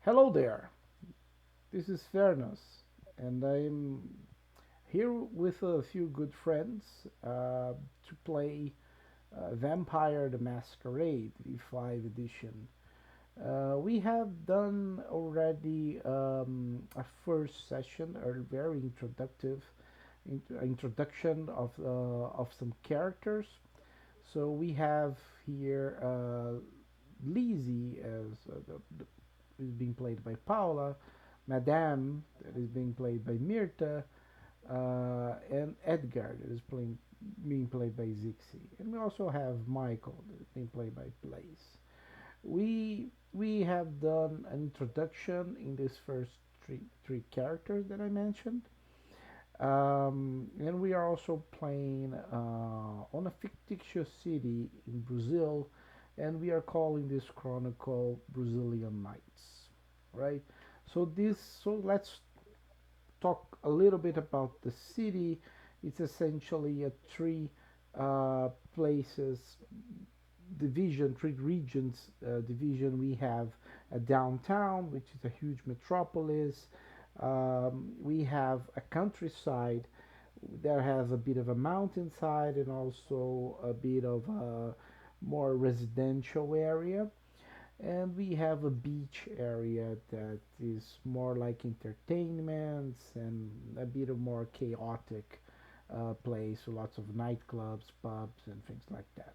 Hello there, this is Fairness, and I'm here with a few good friends to play Vampire the Masquerade V5 edition. We have done already a first session, a very introduction of some characters. So we have here Lizzie as is being played by Paula, Madame that is being played by Mirta, and Edgar that is being played by Zixi, and we also have Michael that is being played by Blaze. We have done an introduction in these first three characters that I mentioned, and we are also playing on a fictitious city in Brazil, and we are calling this chronicle Brazilian Nights, right? So let's talk a little bit about the city. It's essentially a three places division, three regions division. We have a downtown, which is a huge metropolis. We have a countryside that has a bit of a mountainside and also a bit of a more residential area. And we have a beach area that is more like entertainments and a bit of more chaotic place, so lots of nightclubs, pubs, and things like that.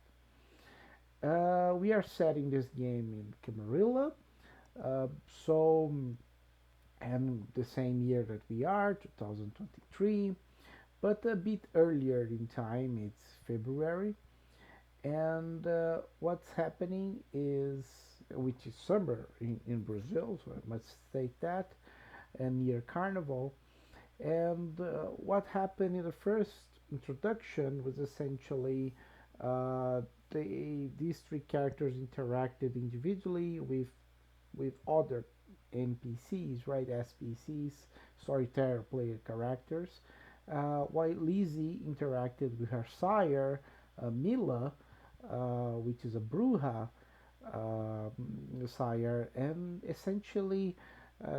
We are setting this game in Camarilla, uh, so and the same year that we are, 2023, but a bit earlier in time. It's February, and what's happening is, which is summer in Brazil, so I must state that, and near Carnival. And what happened in the first introduction was essentially uh, these three characters interacted individually with other NPCs, right? SPCs, storyteller player characters, while Lizzie interacted with her sire, Mila, which is a Bruja sire, and essentially,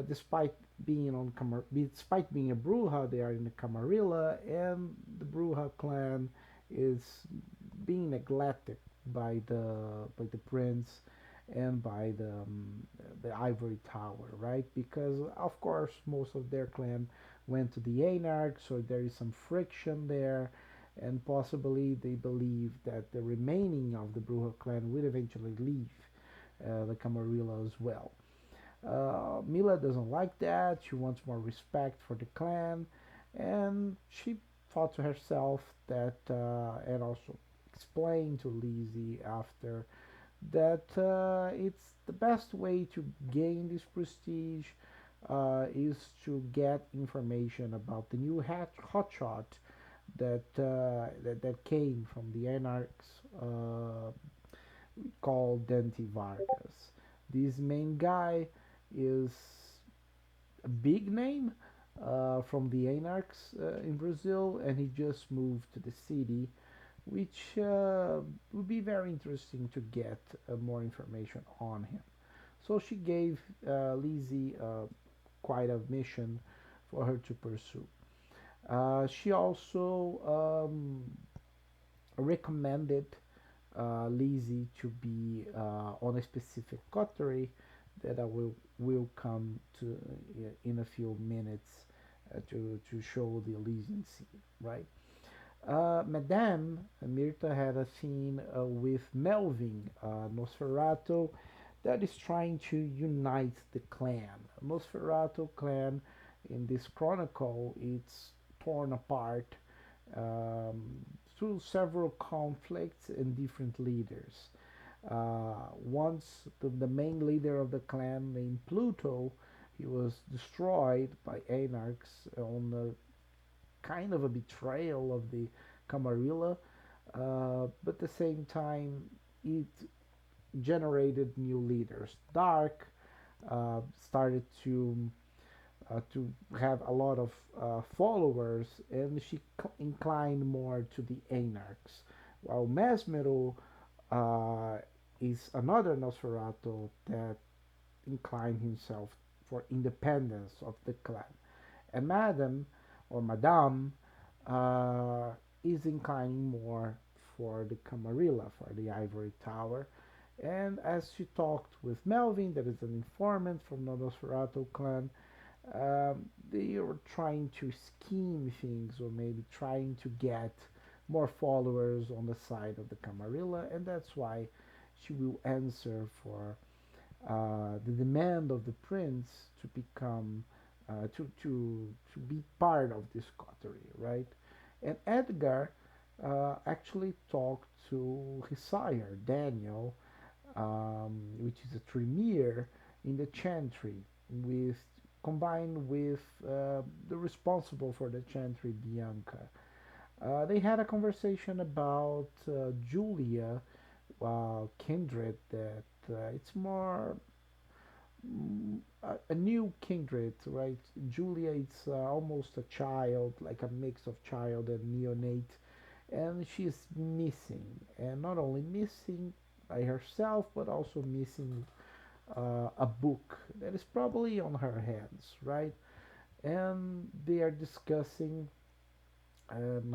despite being a Bruja, they are in the Camarilla, and the Bruja clan is being neglected by the prince and by the ivory tower, right? Because of course most of their clan went to the Anarch, so there is some friction there, and possibly they believe that the remaining of the Bruja clan will eventually leave the Camarilla as well. Mila doesn't like that. She wants more respect for the clan, and she thought to herself that, and also explained to Lizzie after that it's the best way to gain this prestige is to get information about the new hotshot that came from the anarchs called Dante Vargas. This main guy is a big name from the anarchs in Brazil, and he just moved to the city, which would be very interesting to get more information on him. So she gave Lizzie quite a mission for her to pursue. She also recommended Lizzie to be on a specific coterie that I will come to in a few minutes to show the Elysian scene, right? Madame Mirta had a scene with Melvin Nosferatu that is trying to unite the clan. Nosferatu clan in this chronicle it's torn apart um, through several conflicts and different leaders. Once the main leader of the clan named Pluto, he was destroyed by anarchs on a kind of a betrayal of the Camarilla, but at the same time it generated new leaders. Dark started to have a lot of followers, and she inclined more to the anarchs, while Mesmero uh, is another Nosferatu that incline himself for independence of the clan. And Madame uh, is inclining more for the Camarilla, for the ivory tower. And as she talked with Melvin, that is an informant from the Nosferatu clan, they are trying to scheme things or maybe trying to get more followers on the side of the Camarilla, and that's why she will answer for the demand of the prince to become to be part of this coterie, right? And Edgar actually talked to his sire Daniel, which is a Tremere in the Chantry, with combined with the responsible for the Chantry, Bianca. They had a conversation about Julia, kindred that it's more a new kindred, right? Julia is almost a child, like a mix of child and neonate, and she's missing, and not only missing by herself, but also missing a book that is probably on her hands, right? And they are discussing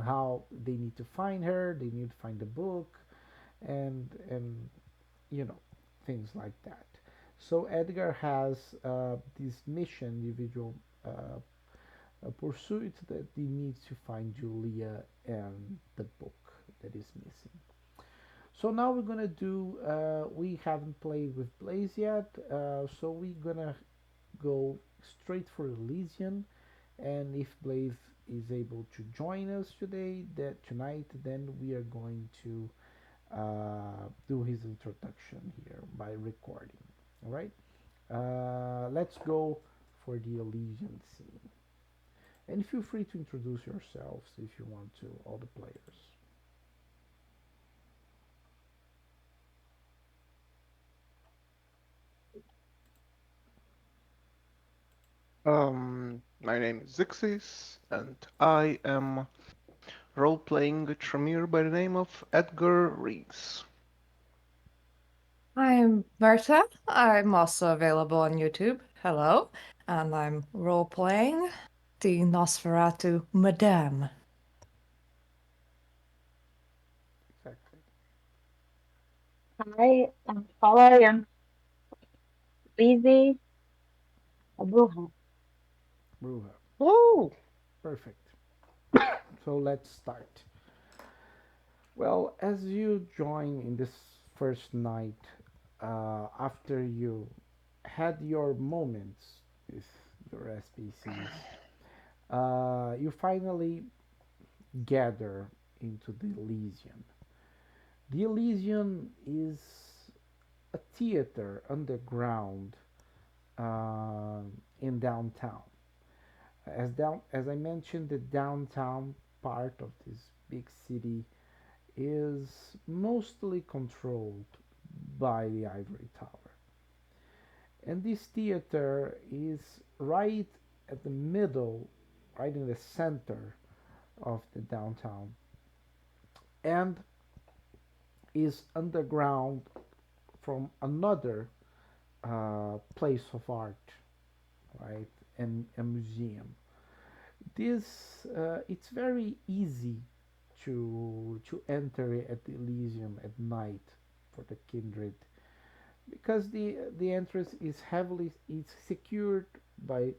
how they need to find her, they need to find the book, and you know things like that. So Edgar has this mission, individual pursuit that he needs to find Julia and the book that is missing. So now we're gonna do. We haven't played with Blaze yet, so we're gonna go straight for Elysian, and if Blaze is able to join us tonight, then we are going to do his introduction here by recording. All right. Let's go for the Elysian scene. And feel free to introduce yourselves if you want to, all the players. My name is Zixis, and I am role-playing a Tremere by the name of Edgar Reese. I'm Berta. I'm also available on YouTube. Hello. And I'm role playing the Nosferatu Madame. Exactly. Hi, I'm Paula. I'm busy. Bruja. Ruha. Woo! Perfect. So let's start. Well, as you join in this first night, after you had your moments with your SPCs, you finally gather into the Elysian. The Elysian is a theater underground uh, in downtown. As I mentioned, the downtown part of this big city is mostly controlled by the Ivory Tower. And this theater is right at the middle, right in the center of the downtown, and is underground from another place of art, right, and a museum. This it's very easy to enter at the Elysium at night for the kindred because the entrance is heavily it's secured by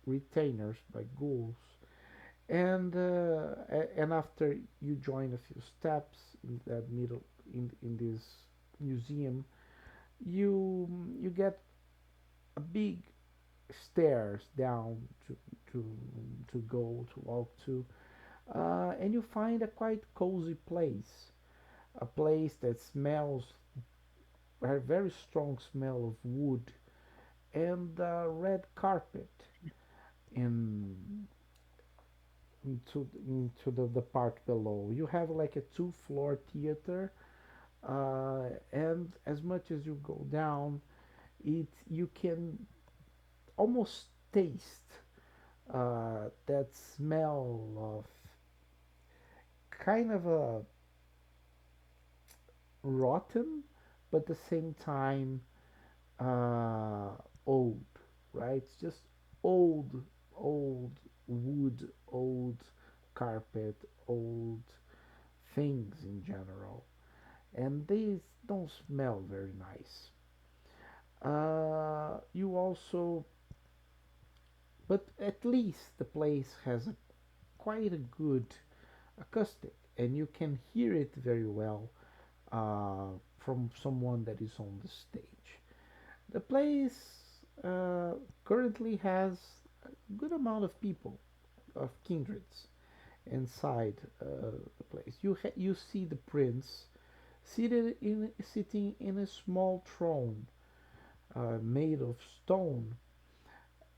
retainers by ghouls and after you join a few steps in that middle in this museum you get a big stairs down to to go to walk to and you find a quite cozy place, a place that smells a very strong smell of wood and red carpet in into the part below. You have like a two-floor theater, and as much as you go down, it you can almost taste that smell of kind of a rotten, but at the same time old, right? It's just old, old wood, old carpet, old things in general, and these don't smell very nice. You also, but at least the place has a quite a good acoustic, and you can hear it very well from someone that is on the stage. The place currently has a good amount of people, of kindreds, inside the place. You see the prince sitting in a small throne made of stone,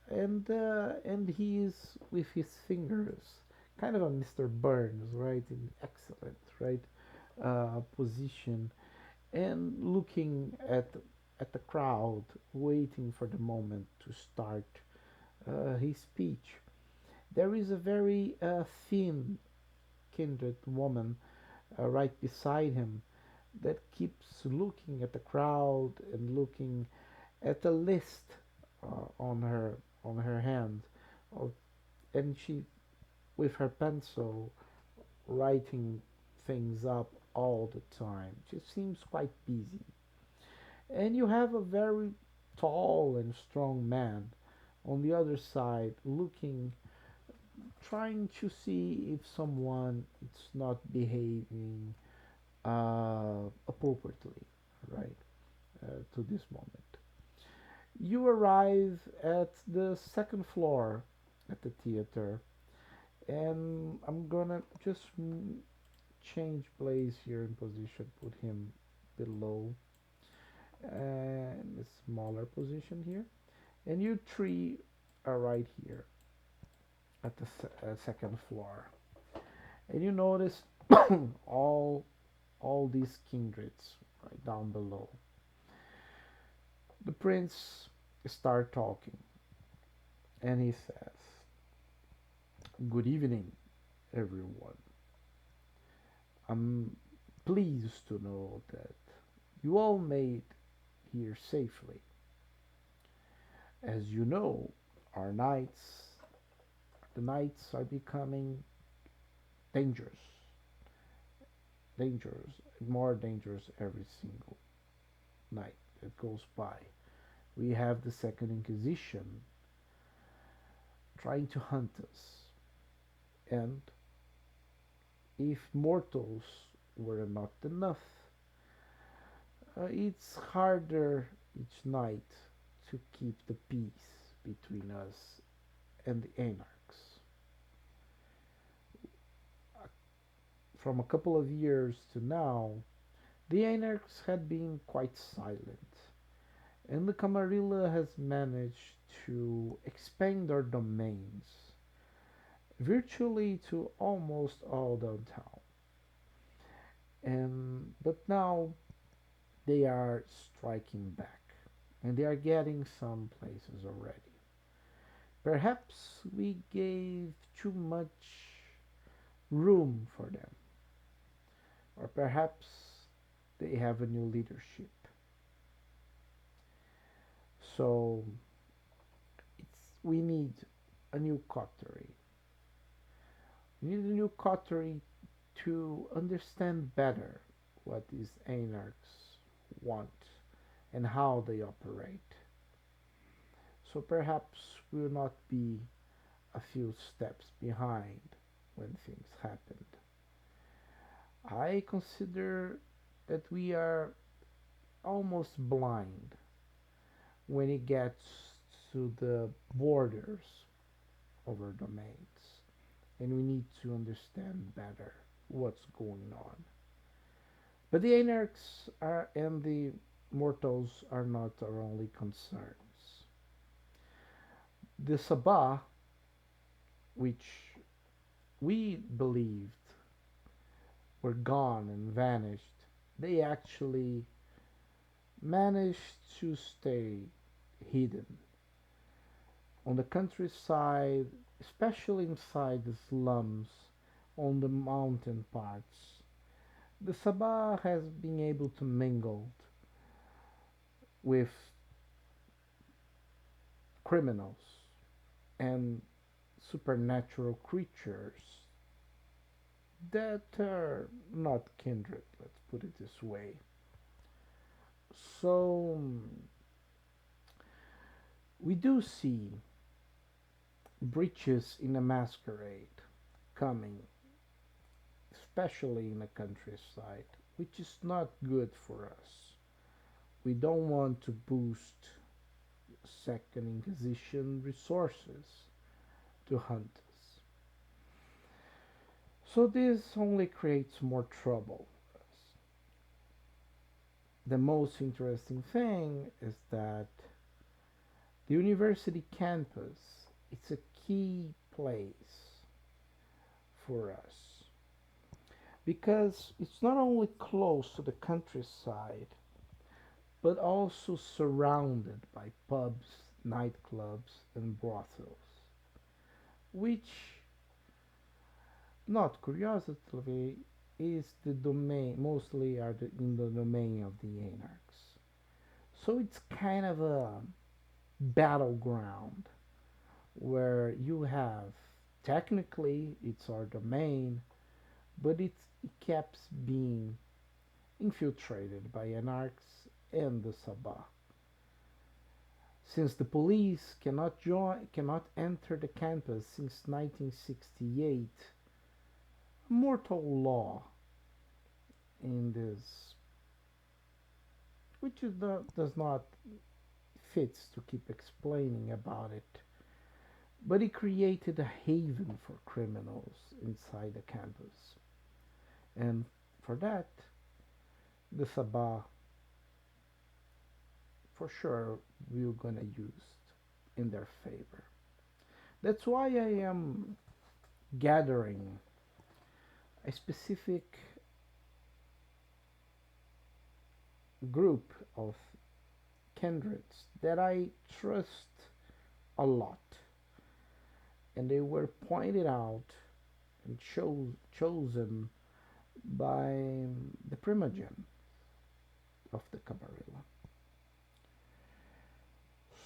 and he is with his fingers, kind of a Mr. Burns, right? In excellent, right, position, and looking at the crowd, waiting for the moment to start his speech. There is a very thin, kindred woman right beside him that keeps looking at the crowd and looking at a list on her hand, of, and she with her pencil writing things up all the time. She seems quite busy. And you have a very tall and strong man on the other side looking, trying to see if someone is not behaving appropriately, right, to this moment. You arrive at the second floor at the theater, and I'm gonna just change place here in position, put him below and a smaller position here, and you three are right here at the second floor, and you notice all all these kindreds right down below. The prince start talking, and he says, "Good evening, everyone. I'm pleased to know that you all made here safely. As you know, our nights, the nights are becoming dangerous, dangerous, more dangerous every single night that goes by. We have the Second Inquisition trying to hunt us, and if mortals were not enough, it's harder each night to keep the peace between us and the anarchs. From a couple of years to now, the anarchs had been quite silent, and the Camarilla has managed to expand their domains virtually to almost all downtown. And but now they are striking back, and they are getting some places already. Perhaps we gave too much room for them, or perhaps they have a new leadership. So we need a new coterie. We need a new coterie to understand better what these anarchs want and how they operate. So perhaps we'll not be a few steps behind when things happened. I consider that we are almost blind when it gets to the borders of our domains, and we need to understand better what's going on. But the anarchs are and the mortals are not our only concerns. The Sabah, which we believed were gone and vanished, they actually managed to stay hidden on the countryside, especially inside the slums, on the mountain parts. The Sabah has been able to mingle with criminals and supernatural creatures that are not kindred, let's put it this way. So we do see breaches in a masquerade coming, especially in the countryside, which is not good for us. We don't want to boost Second Inquisition resources to hunt us. So this only creates more trouble for us. The most interesting thing is that the university campus is a key place for us because it's not only close to the countryside but also surrounded by pubs, nightclubs, and brothels, which, not curiosity, is the domain, mostly are in the domain of the anarchs. So it's kind of a battleground where you have, technically it's our domain, but it keeps being infiltrated by anarchs and the Sabah. Since the police cannot enter the campus since 1968, a mortal law in this, which is does not fits to keep explaining about it, but it created a haven for criminals inside the campus, and for that, the Sabah for sure we're gonna use in their favor. That's why I am gathering a specific group of kindreds that I trust a lot, and they were pointed out and chosen by the primogen of the Camarilla.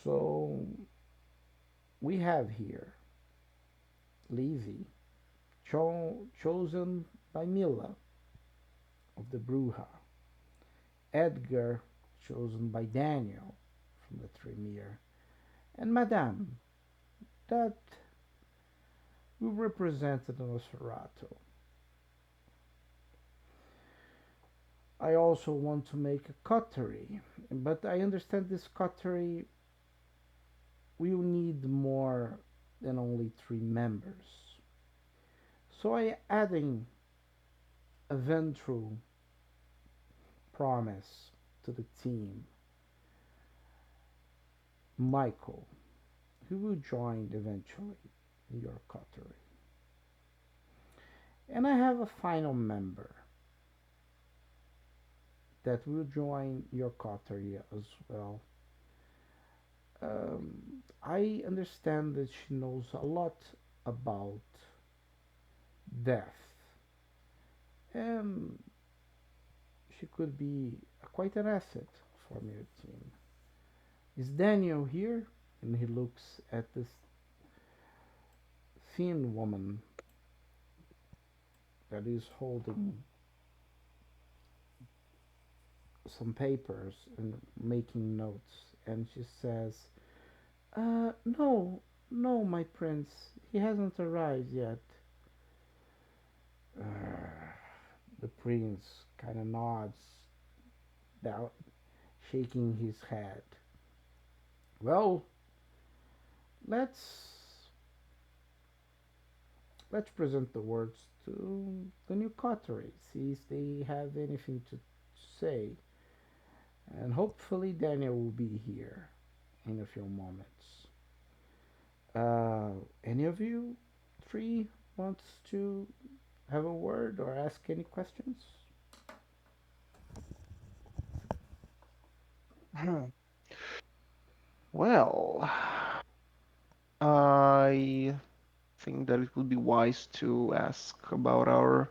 So we have here Lizzie, chosen by Mila of the Bruja, Edgar, chosen by Daniel from the Tremere, and Madame, that will represent the Nosferatu. I also want to make a coterie, but I understand this coterie will need more than only 3 members. So I adding a ventral promise to the team, Michael, who will join eventually in your coterie. And I have a final member that will join your coterie as well. I understand that she knows a lot about death, and she could be quite an asset for your team. Is Daniel here? And he looks at this thin woman that is holding some papers and making notes, and she says, no, no, my prince, he hasn't arrived yet. The prince kind of nods, down, shaking his head. Well, let's let's present the words to the new coterie, see if they have anything to say, and hopefully Daniel will be here in a few moments. Any of you 3 wants to have a word or ask any questions? Hmm. Well, I think that it would be wise to ask about our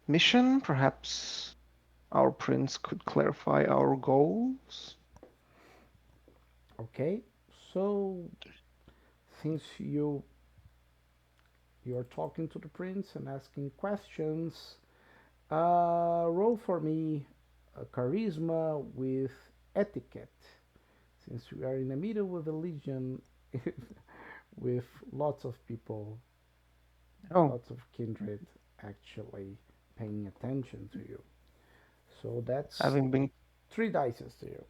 mission. Perhaps our prince could clarify our goals. Okay, So since you're talking to the prince and asking questions, roll for me a charisma with etiquette. Since we are in the middle of a legion with lots of people, Oh, lots of kindred actually paying attention to you. So that's having been, three dices to you.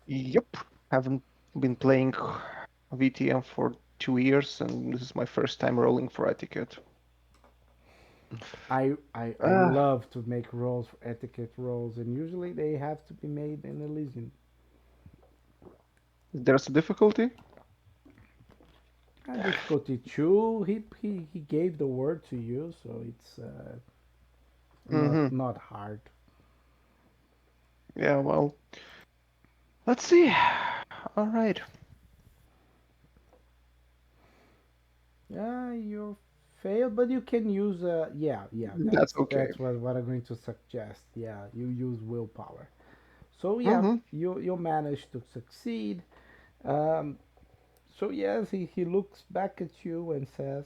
yep, haven't been playing VTM for 2 years, and this is my first time rolling for etiquette. I Ah, love to make rolls for etiquette rolls, and usually they have to be made in Elysian. there's a difficulty? Difficulty two. He gave the word to you, so it's Mm-hmm. not hard. Yeah, well, let's see. All right, Yeah, you failed, but you can use yeah. that's okay. That's what I'm going to suggest. Yeah, you use willpower. So yeah, Mm-hmm. you managed to succeed. Um, so yes, he looks back at you and says,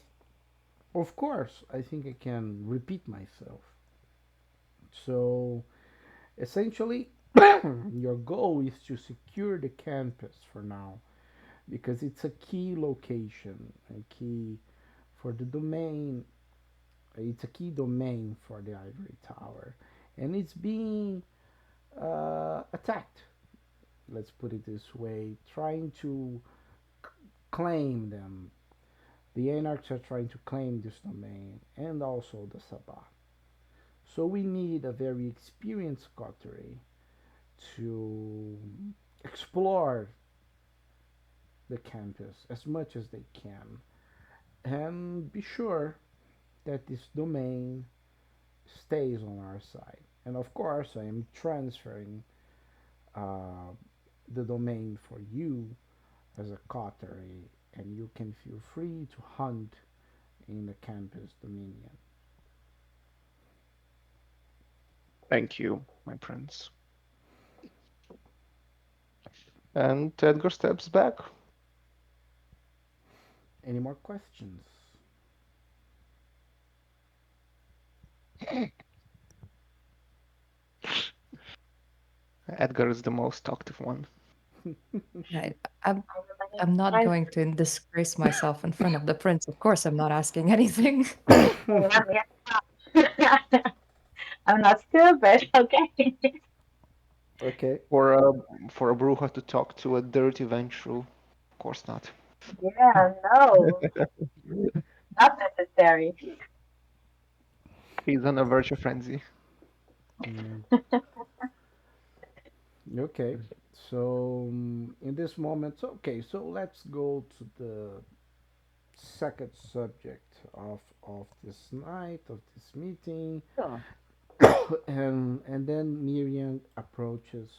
"Of course, I think I can repeat myself." So essentially, your goal is to secure the campus for now because it's a key location, a key for the domain. It's a key domain for the Ivory Tower, and it's being attacked. Let's put it this way, trying to claim them. The Anarchs are trying to claim this domain and also the Sabah. So we need a very experienced coterie to explore the campus as much as they can and be sure that this domain stays on our side. And of course, I am transferring uh, the domain for you as a coterie, and you can feel free to hunt in the campus dominion. Thank you, my prince. And Edgar steps back. Any more questions? Edgar is the most talkative one. I, I'm, I remain I'm not silent. going to disgrace myself in front of the prince. Of course, I'm not asking anything. Yeah, yeah. I'm not stupid, okay? Okay. For a for a bruja to talk to a dirty ventru, of course not. Yeah, no, not necessary. He's on a virtue frenzy. Mm, okay. So in this moment, okay. So let's go to the second subject of this night of this meeting, Sure. and then Miriam approaches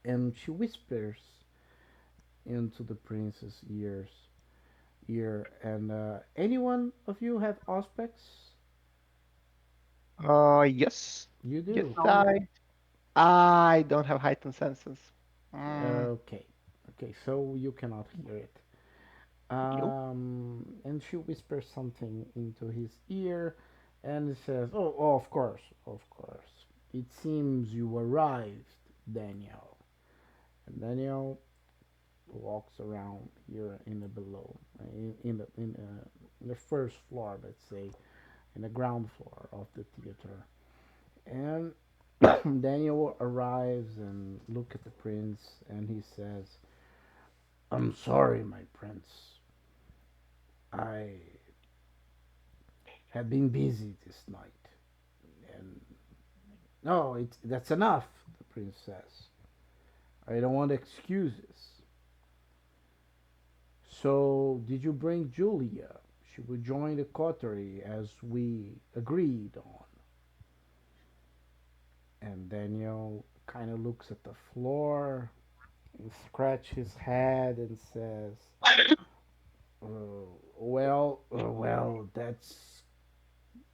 and she whispers into the prince's ear. And anyone of you have aspects? Yes, You yes, do. No. I don't have heightened senses. Mm, Okay. Okay. So you cannot hear it. nope. And she whispers something into his ear, and he says, "Oh, of course, of course. It seems you arrived, Daniel." And Daniel walks around here in the below, in the first floor, let's say, in the ground floor of the theater. And Daniel arrives and look at the prince, and he says, "I'm sorry, my prince. I have been busy this night, and no, that's enough." The prince says, "I don't want excuses. So, did you bring Julia? She will join the coterie as we agreed on." And Daniel kind of looks at the floor and scratches his head and says, well, that's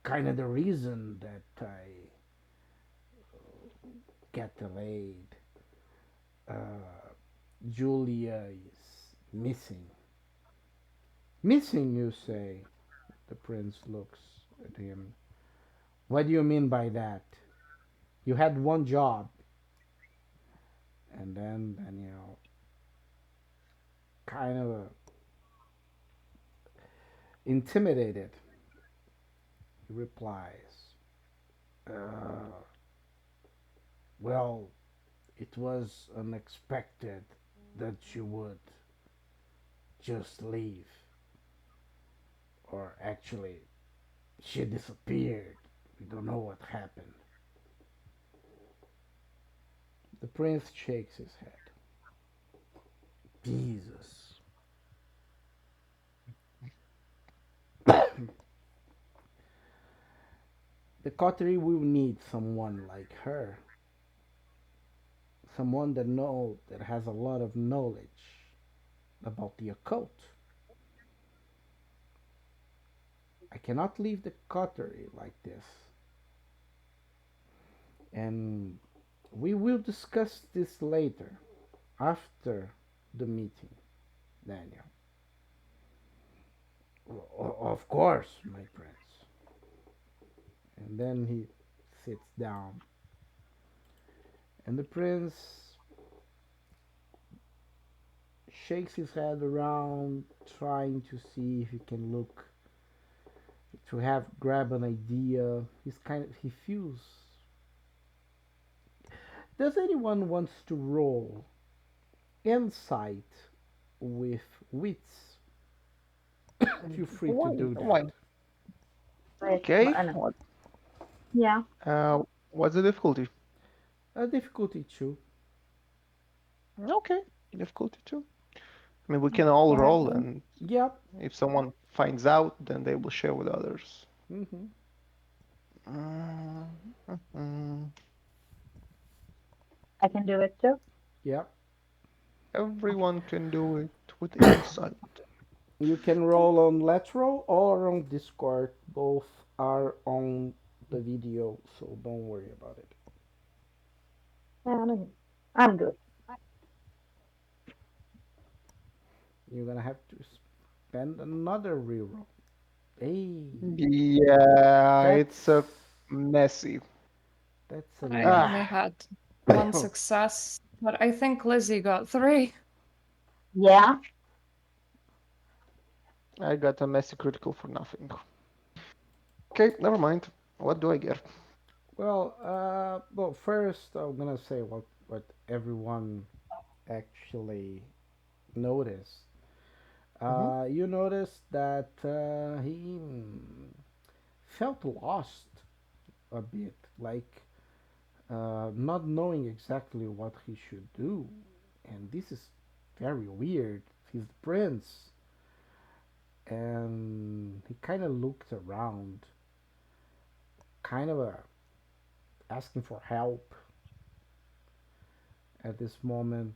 kind of the reason that I get delayed. Uh, Julia is missing. Missing, you say? The prince looks at him. What do you mean by that? You had one job. And then Daniel, kind of intimidated, he replies, uh, well, it was unexpected that you would just leave. Or actually, she disappeared. We don't know what happened. The prince shakes his head. Jesus. The coterie will need someone like her. Someone that has a lot of knowledge about the occult. I cannot leave the coterie like this. And we will discuss this later, after the meeting, Daniel. Of course, my prince. And then he sits down. And the prince shakes his head around, trying to see if he can look, to have grab an idea. He feels. Does anyone wants to roll insight with wits? Feel free to Why? do that. Why? Wait, Okay. no. Yeah, What's the difficulty? A difficulty two. Okay, difficulty too. I mean, we can all roll, apparently. and Yep. if someone finds out, then they will share with others. Mm-hmm. Mm. I can do it too. Yep. Everyone can do it with insight. You can roll on Let's Roll or on Discord. Both are on the video, so don't worry about it. Yeah, I'm good. You're gonna have to spend another reroll. Hey, Yeah, it's a that's messy. that's a I only Ah, mess. had one success, but I think Lizzie got three. Yeah, I got a messy critical for nothing. Okay, never mind. What do I get? Well, first I'm gonna say what everyone actually noticed. Mm-hmm, You noticed that he felt lost a bit, like not knowing exactly what he should do. And this is very weird. He's the prince, and he kind of looked around, kind of asking for help at this moment,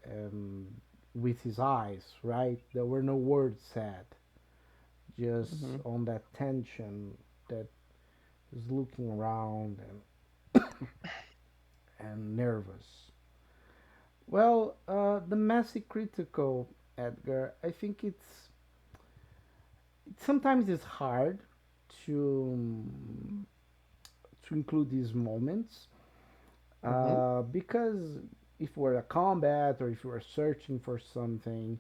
and with his eyes, right? There were no words said, just mm-hmm, on that tension that is looking around and nervous. Well, the messy critical, Edgar, I think sometimes it's hard to include these moments mm-hmm, because if we're a combat or if we're searching for something,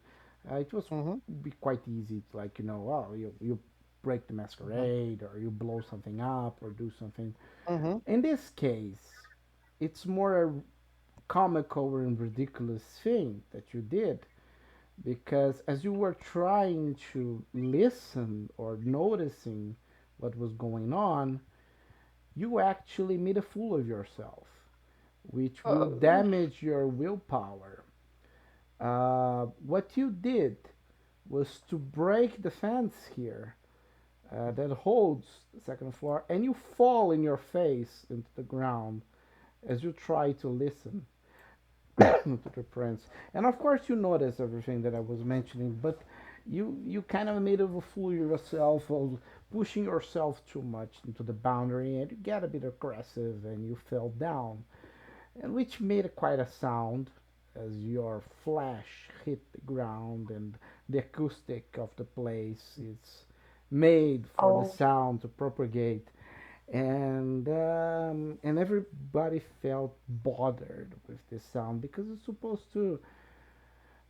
it was mm-hmm, be quite easy to, like, oh, you break the masquerade or you blow something up or do something. mm-hmm, In this case, it's more a comical and ridiculous thing that you did, because as you were trying to listen or noticing what was going on, you actually made a fool of yourself, which will uh, damage your willpower. What you did was to break the fence here that holds the second floor, and you fall in your face into the ground as you try to listen to the prince. And of course, you notice everything that I was mentioning, but you kind of made of a fool yourself of pushing yourself too much into the boundary, and you get a bit aggressive, and you fell down, and which made quite a sound as your flash hit the ground, and the acoustic of the place is made for the Oh, sound to propagate, and everybody felt bothered with this sound because it's supposed to,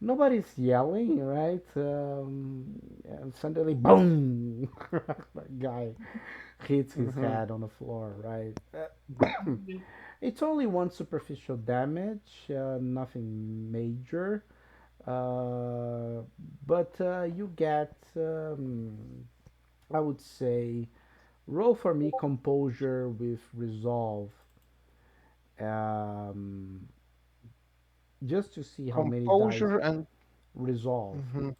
nobody's yelling, right? And suddenly boom, the guy hits his Mm-hmm. head on the floor, right? It's only one superficial damage, nothing major. Uh, but you get, I would say, roll for me composure with resolve, um, just to see how many dice Composure and resolve. mhm.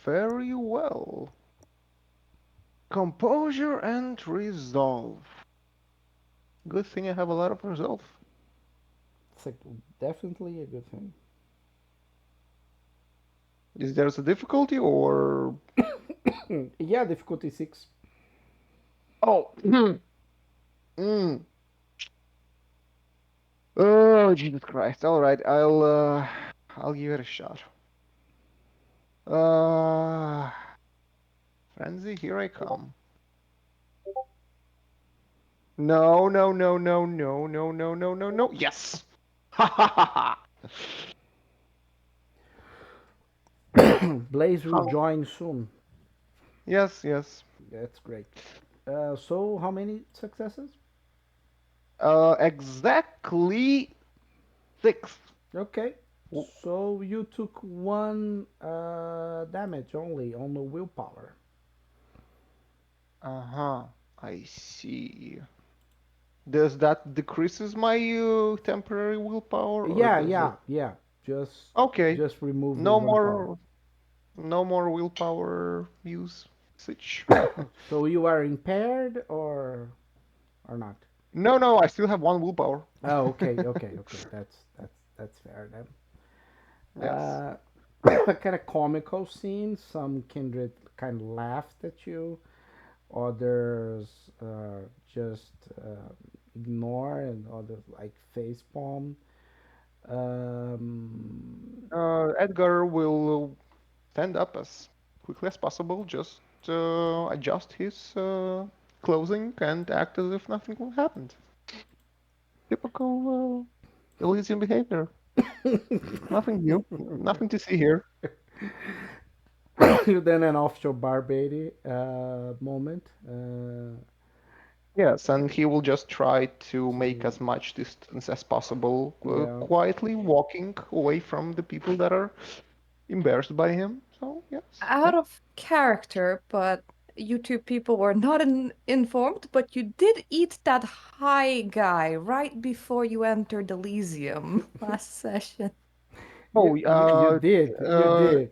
Very well. Composure and resolve. Good thing I have a lot of resolve. It's like definitely a good thing. Is there a difficulty or Yeah, difficulty six. oh mm. Oh Jesus Christ. All right, I'll give it a shot. Uh Frenzy, here I come. No, no, no, no, no, no, no, no, no, no. Yes. Ha ha ha ha. Blaze will How? join soon. Yes, yes. That's great. So, how many successes? Exactly six. Okay. So, you took one damage only on the willpower. Uh-huh. I see. Does that decreases my temporary willpower or Yeah, does yeah, it? yeah. Just, Okay. just remove the No willpower. more no more willpower usage. So you are impaired or not? No, no, I still have one willpower. Oh, okay, okay, okay. That's fair then. Yes. A kind of comical scene. Some kindred kind of laughed at you. Others just ignore, and others like face palm. Um, Edgar will stand up as quickly as possible, just adjust his clothing and act as if nothing happened. Typical Elysian behavior. Nothing new. Nothing to see here. then an offshore barbary moment. Yes, and he will just try to make To as much distance as possible, yeah. quietly walking away from the people that are embarrassed by him. So, yes. Out of character, but you two people were not informed, but you did eat that high guy right before you entered Elysium last session. You, Oh, you did, you uh, did.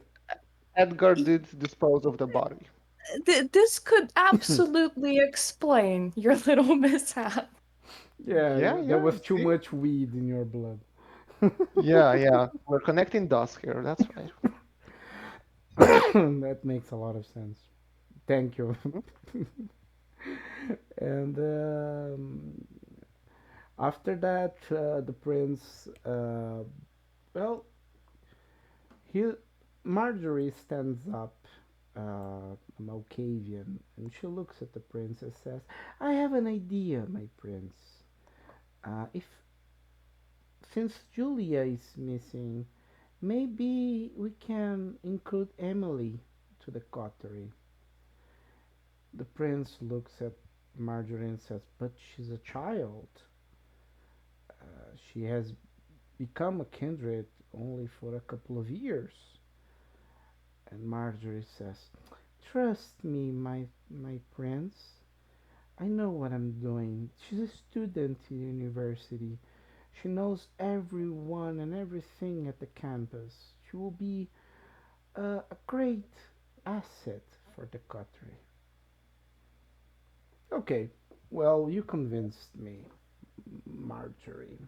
Edgar did dispose of the body. This could absolutely explain your little mishap. Yeah, Yeah, there yeah, was too see? much weed in your blood. Yeah, yeah. We're connecting dots here. That's right. That makes a lot of sense. Thank you. Mhm. And after that, the prince, well, he, Marjorie stands up, Malkavian, and she looks at the prince and says, "I have an idea, my prince. If since Julia is missing, maybe we can include Emily to the coterie." The prince looks at Marjorie and says, "But she's a child. She has become a kindred only for a couple of years." And Marjorie says, "Trust me, my prince. I know what I'm doing. She's a student in university. She knows everyone and everything at the campus. She will be a great asset for the coterie." Okay, well, you convinced me, Marjorie.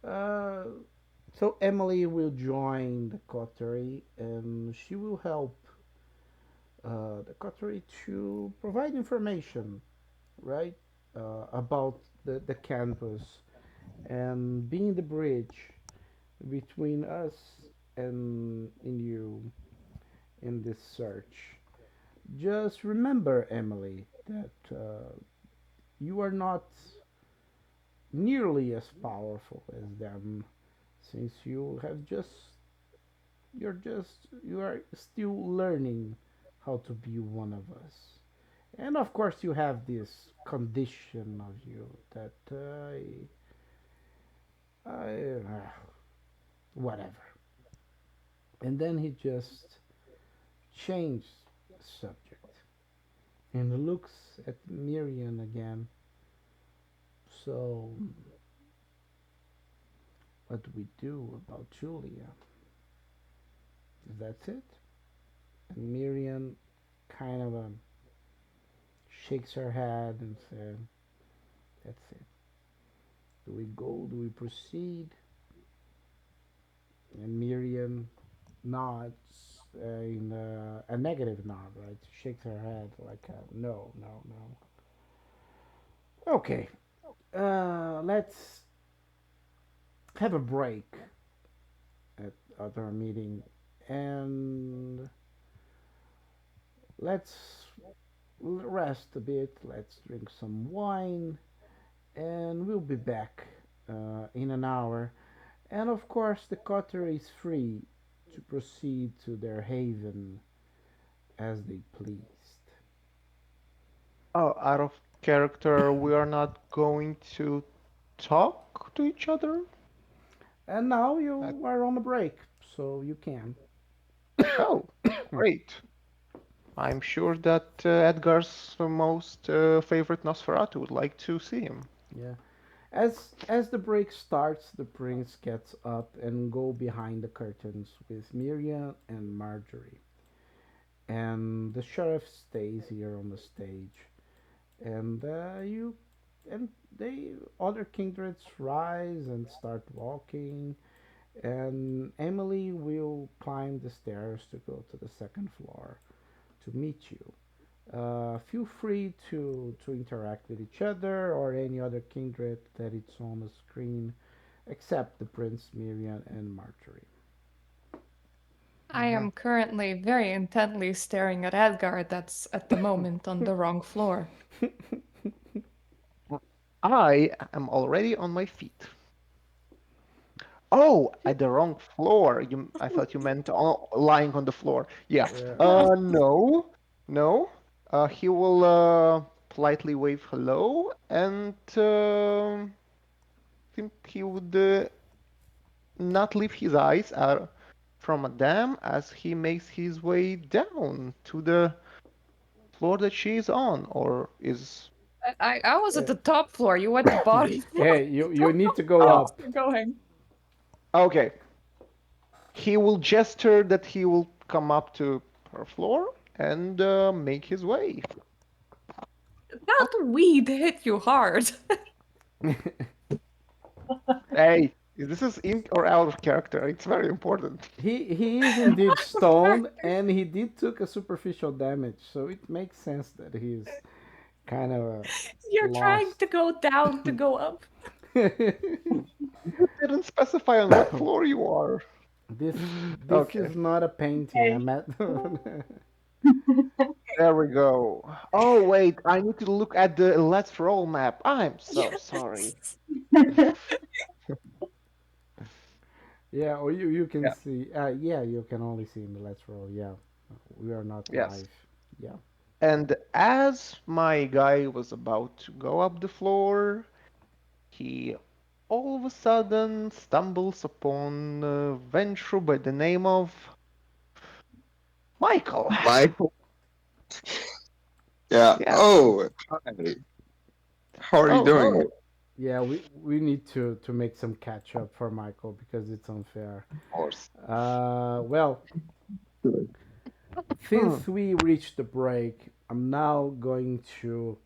Uh, so Emily will join the coterie, and she will help the coterie to provide information, right, about the campus and being the bridge between us and in you in this search. Just remember, Emily, that you are not nearly as powerful as them, since you are still learning how to be one of us. And of course, you have this condition of you that whatever. And then he just changed the subject and looks at Miriam again. So, what do we do about Julia? That's it. And Miriam kind of shakes her head and says, "That's it. Do we go? Do we proceed?" And Miriam nods in a negative nod, right? She shakes her head like, "No, no, no." Okay, let's have a break at our meeting, and let's rest a bit. Let's drink some wine, and we'll be back in an hour. And of course, the cutter is free to proceed to their haven as they pleased. Oh, out of character, we are not going to talk to each other? And now Uh, you are on a break, so you can. oh, great. I'm sure that Edgar's most favorite Nosferatu would like to see him. Yeah. As the break starts, the prince gets up and go behind the curtains with Miriam and Marjorie. And the sheriff stays here on the stage. And you and they other kindreds rise and start walking, and Emily will climb the stairs to go to the second floor to meet you. Feel free to interact with each other or any other kindred that it's on the screen, except the Prince, Miriam, and Marjorie. I am currently very intently staring at Edgar that's at the moment on the wrong floor. I am already on my feet. Oh, at the wrong floor. I thought you meant lying on the floor. Yeah. Yeah. No. No, no. He will politely wave hello, and think he would not leave his eyes from Madame as he makes his way down to the floor that she is on, or is. I was at Uh, the top floor. You went to bottom floor. hey, I you don't need know to go where else up. you're going. Okay. He will gesture that he will come up to her floor and make his way. That weed hit you hard. Hey, this is in or out of character. It's very important. He is indeed stoned, and he did took a superficial damage, so it makes sense that he's kind of You're trying lost. to go down to go up. You didn't specify on what floor you are. this this Okay, is not a painting. Okay. I'm at. there we go. Oh, wait, I need to look at the Let's Roll map. I'm so sorry. Yes. Yeah, or you can Yeah, see. Yeah, you can only see in the let's roll. Yeah, we are not yes. live. Yeah. And as my guy was about to go up the floor, he all of a sudden stumbles upon a venture by the name of Michael. Michael. Yeah. Yes. Oh, hi. How are you Oh, doing? hello. Yeah, we need to make some catch up for Michael because it's unfair. Of course. Well, Good. Hmm. since we reached the break, I'm now going to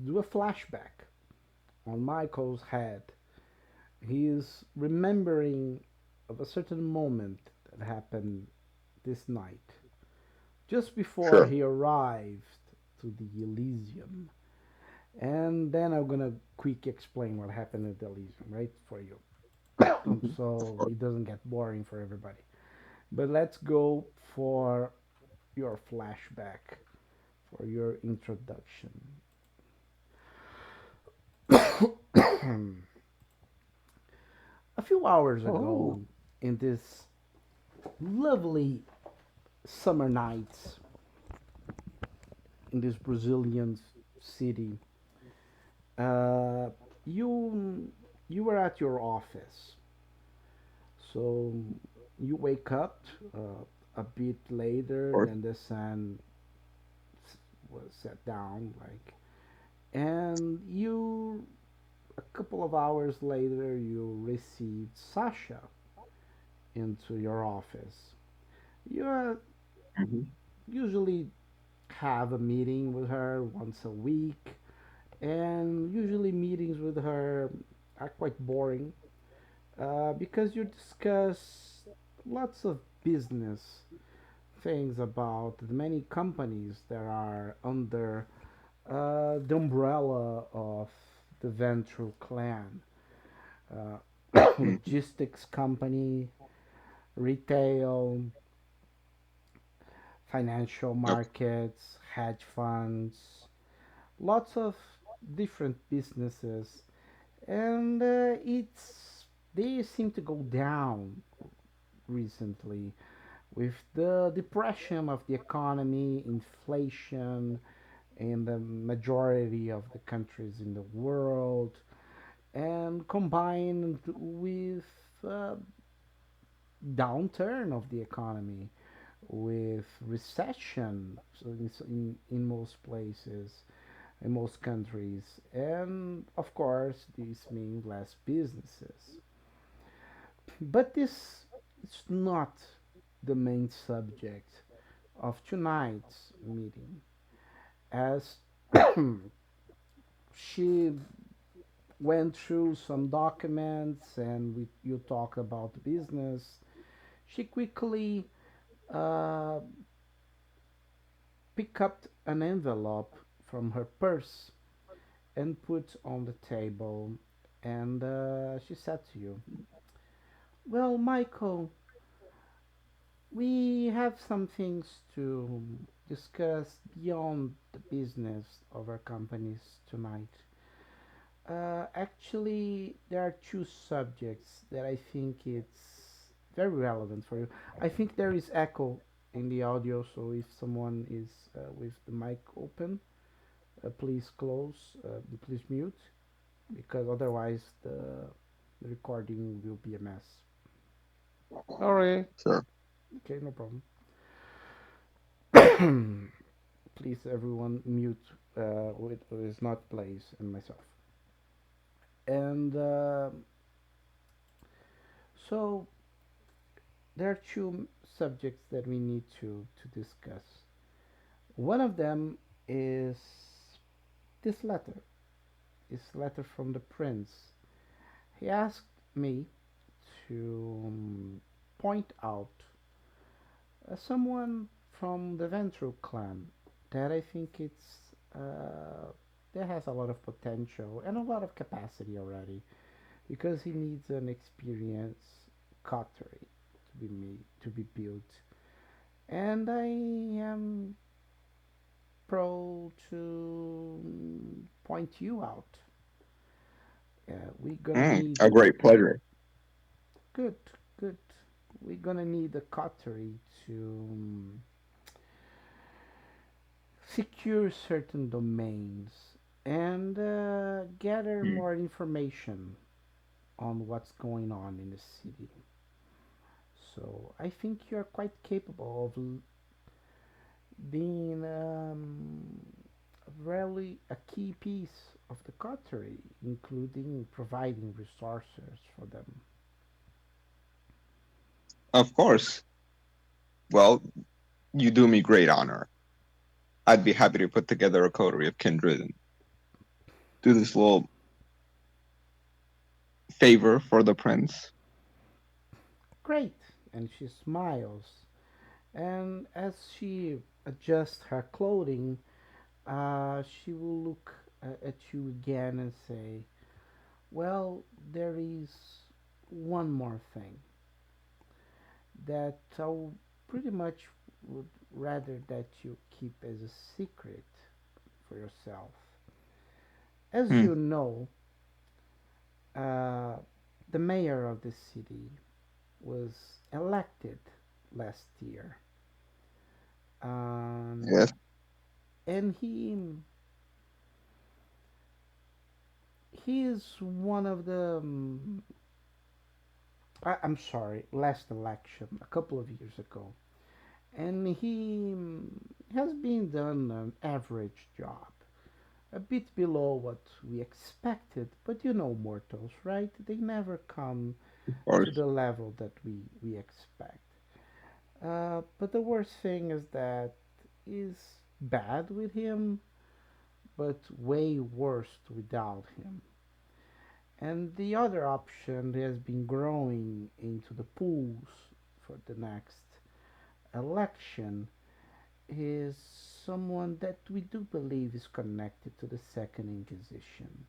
do a flashback on Michael's head. He is remembering of a certain moment that happened this night, just before Sure. he arrived to the Elysium. and then I'm gonna quick explain what happened at Elysium, right, for you, Mhm. Of so course. it doesn't get boring for everybody. But let's go for your flashback, for your introduction. A few hours Oh. ago, in this lovely summer night in this Brazilian city, uh, you you were at your office. So you wake up a bit Of later course. than the sun was set down, like, and you a couple of hours later you received Sasha into your office. You Mhm. usually have a meeting with her once a week, and usually meetings with her are quite boring because you discuss lots of business things about the many companies that are under the umbrella of the Ventral clan. Mhm. Logistics company, retail, financial Of markets, hedge funds, lots of different businesses, and it's they seem to go down recently with the depression of the economy, inflation in the majority of the countries in the world, and combined with uh, downturn of the economy, with recession in most places, in most countries, and of course, this means less businesses. But this is not the main subject of tonight's meeting, as she went through some documents and you talk about business. She quickly uh, picked up an envelope from her purse and put on the table, and she said to you, "Well, Michael, we have some things to discuss beyond the business of our companies tonight. Actually, there are two subjects that I think it's very relevant for you. I think there is echo in the audio, so if someone is with the mic open, please close, please mute, because otherwise the recording will be a mess. Sorry. sure. Okay, no problem. Please, everyone, mute with is not Blaze and myself. And so there are two subjects that we need to discuss. One of them is this letter, this letter from the prince. He asked me to point out someone from the Ventru clan that I think that has a lot of potential and a lot of capacity already because he needs an experienced coterie to be built, and I am pro to point you out. We're gonna need A great pleasure. good, good. We're gonna need a coterie to secure certain domains and gather Mm. more information on what's going on in the city. So I think you're quite capable of being really a key piece of the coterie, including providing resources for them. Of course. Well, you do me great honor. I'd be happy to put together a coterie of kindred and do this little favor for the prince. Great! And she smiles. And as she adjusts her clothing, she will look at you again and say, well, there is one more thing that I pretty much would rather that you keep as a secret for yourself. As Hmm. you know, uh, the mayor of the city was elected last year, um, Yes, and he is one of the I'm sorry, last election a couple of years ago, and he has been done an average job, a bit below what we expected. But you know, mortals, right? They never come of to course. the level that we expect. But the worst thing is that is bad with him, but way worse without him. And the other option has been growing into the pools for the next election is someone that we do believe is connected to the Second Inquisition.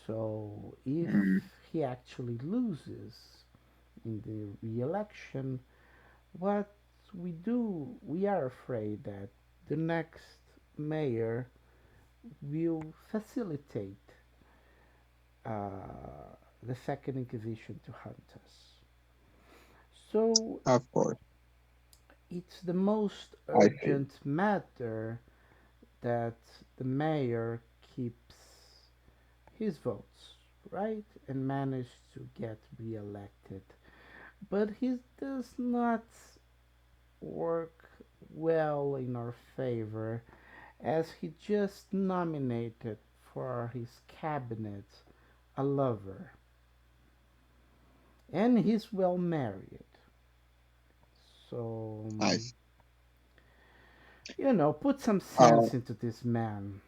So if Hmm. he actually loses in the re-election, what we are afraid that the next mayor will facilitate the Second Inquisition to hunt us. So Of course. it's the most I see. urgent matter that the mayor keeps his votes, right? And manage to get re-elected. But he does not work well in our favor as he just nominated for his cabinet a lover. And he's well married. So, I see. put some Uh, sense into this man.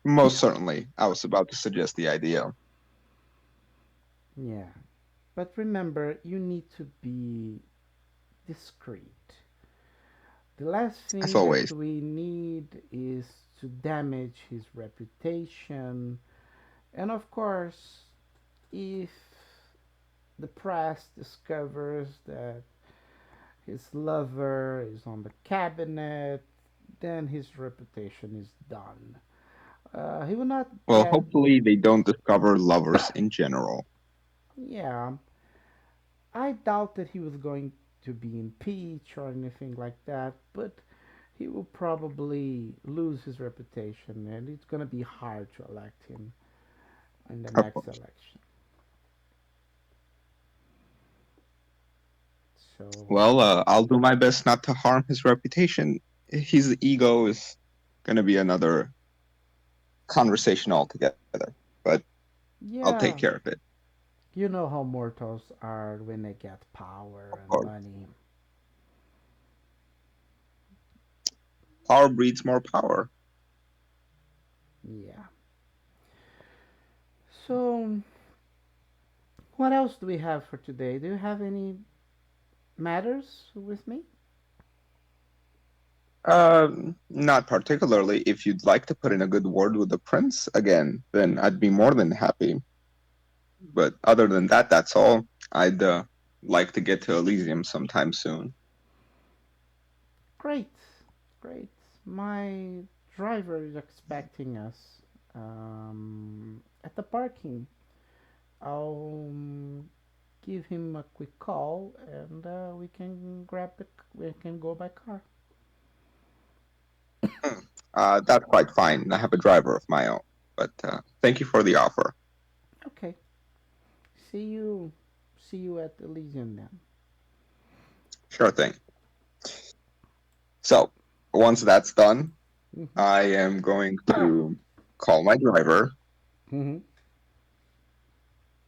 Most certainly. I was about to suggest the idea, Yeah. But remember, you need to be discreet. The last as thing that always. we need is to damage his reputation. And of course, if the press discovers that his lover is on the cabinet, then his reputation is done. He will not Well, get, hopefully they don't discover lovers in general. yeah, I doubt that he was going to be impeached or anything like that, but he will probably lose his reputation and it's going to be hard to elect him in the Of next course. election. So, Well, I'll do my best not to harm his reputation. His ego is going to be another conversation altogether, but I'll take care yeah, of it. you know how mortals are when they get Of power and course. money. Power breeds more power. Yeah. So, what else do we have for today? Do you have any matters with me? Not particularly. If you'd like to put in a good word with the prince again, then I'd be more than happy. But other than that, that's all. I'd like to get to Elysium sometime soon. Great, great. My driver is expecting us at the parking. I'll give him a quick call and we can go by car. Hmm. That's quite fine. I have a driver of my own. But thank you for the offer. Okay. See you see you at Elysium then. Sure thing. So once that's done, Mhm. I am going to call my driver Mhm.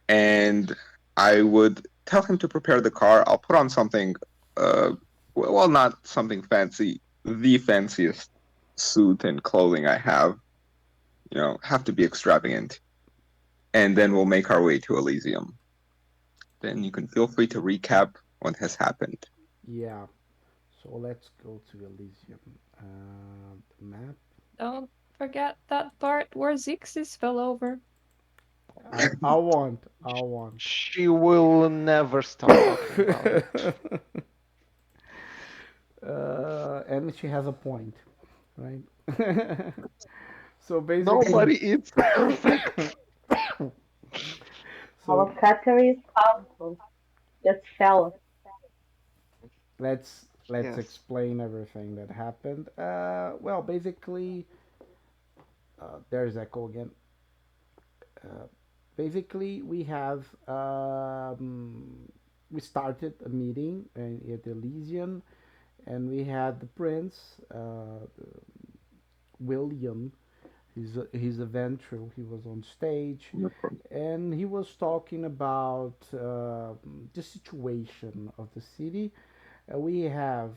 and I would tell him to prepare the car. I'll put on something, well, not something fancy, the fanciest suit and clothing I have. Have to be extravagant. And then we'll make our way to Elysium. Then you can feel free to recap what has happened. Yeah. So let's go to Elysium. The map. Don't Forget that part where Zixis fell over. I want. I want. She will never stop talking about it. And she has a point, right? So basically, Nobody is perfect. so Our category is powerful. Just shallow. let's Yes. explain everything that happened. Well, basically, there's Echo again. Uh, Basically, we started a meeting at Elysian, and we had the prince, William. He's a ventrilo. He was on stage, and he was talking about the situation of the city. We have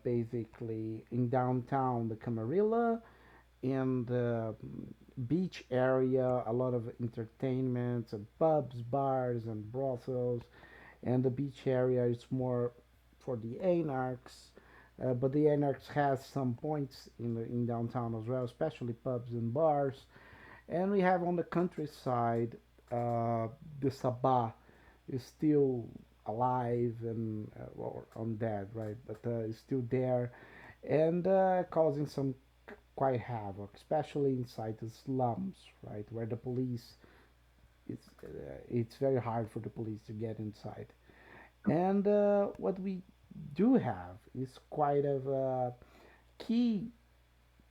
basically in downtown the Camarilla, in the beach area, a lot of entertainments and pubs, bars, and brothels. And the beach area is more for the anarchs. But the anarchs has some points in downtown as well, especially pubs and bars. And we have on the countryside, the Sabah is still alive and or undead, right? But is still there and causing some quite havoc, especially inside the slums, right, where the police it's very hard for the police to get inside. And what we do have is quite of a key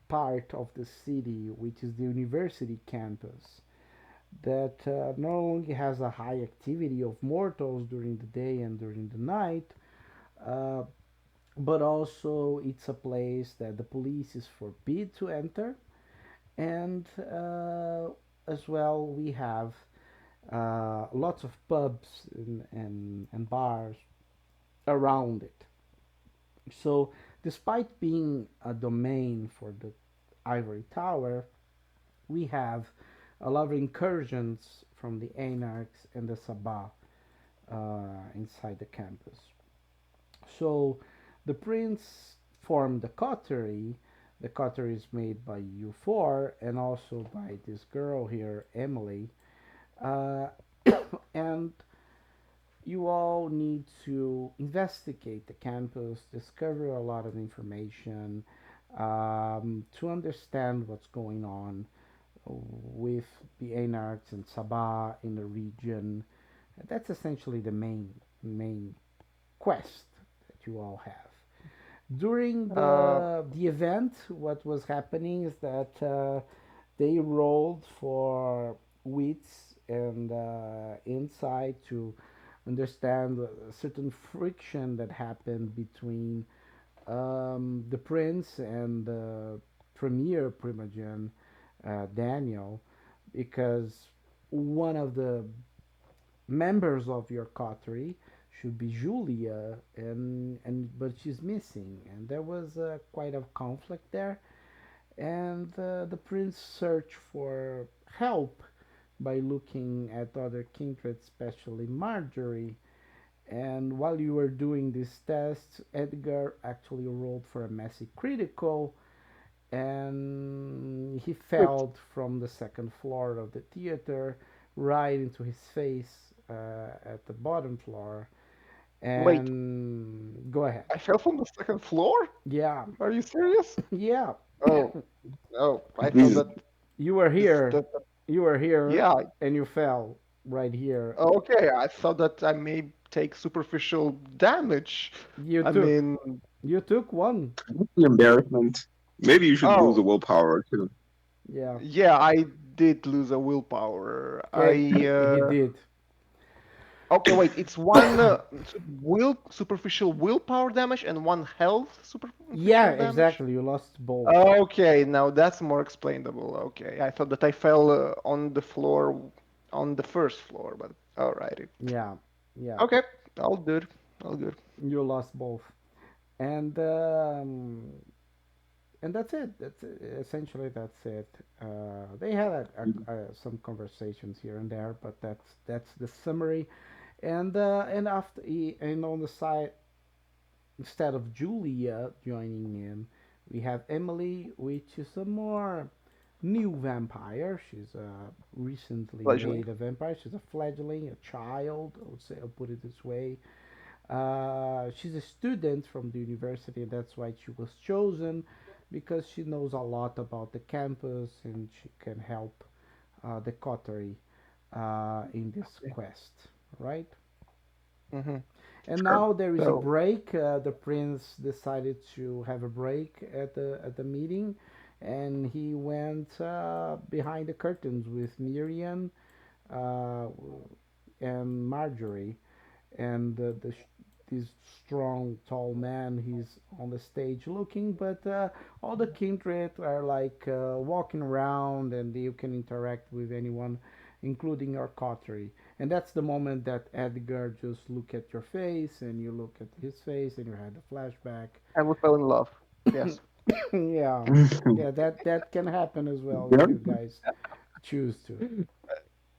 part of the city, which is the university campus, that not only has a high activity of mortals during the day and during the night, uh, but also it's a place that the police is forbid to enter, and as well we have lots of pubs and bars around it. So, despite being a domain for the Ivory Tower, we have a lot of incursions from the Anarchs and the Sabah inside the campus. So, the prince formed the coterie. The coterie is made by U4 and also by this girl here, Emily. Uh, and you all need to investigate the campus, discover a lot of information to understand what's going on with the Anarchs and Sabah in the region. That's essentially the main quest that you all have. During Uh, the event, what was happening is that they rolled for wits and insight to understand a certain friction that happened between the prince and the premier primogen, Daniel, because one of the members of your coterie should be Julia, and but she's missing, and there was quite a conflict there, and the prince searched for help by looking at other kindred, especially Marjorie. And while you were doing this test, Edgar actually rolled for a messy critical, and he wait, fell from the second floor of the theater right into his face at the bottom floor. wait. And go ahead. I fell from the second floor? Yeah, Are you serious? yeah. Oh, no. I thought These that You were this here. that You were here, yeah. and you fell right here. Okay, I thought that I may take superficial damage. You I took. mean, You took one. the embarrassment. Maybe you should lose a oh, willpower too. Yeah. yeah, I did lose a willpower. Yeah, I he did. okay, wait, it's one superficial willpower damage and one health Yeah, superficial damage. exactly. You lost both. Okay, now that's more explainable. Okay, I thought that I fell on the floor, on the first floor, but alrighty. Yeah, yeah. Okay, all good, all good. You lost both, and and that's it. Essentially that's it. They had some conversations here and there, but that's the summary. And after and on the side, instead of Julia joining in, we have Emily, which is a more new vampire. She's a recently Fledgling. made a vampire. She's a fledgling, a child. I would say I'll put it this way. She's a student from the university, and that's why she was chosen because she knows a lot about the campus and she can help the coterie in this quest, right? Mm-hmm. And Sure. now there is a So, break. The prince decided to have a break at the meeting, and he went behind the curtains with Miriam uh, and Marjorie, and this strong, tall man. He's on the stage looking, but all the kindred are like walking around, and you can interact with anyone, including your coterie. And that's the moment that Edgar just look at your face, and you look at his face, and you had a flashback. and we fell in love. Yes. Yeah, yeah, that can happen as well if Very you guys choose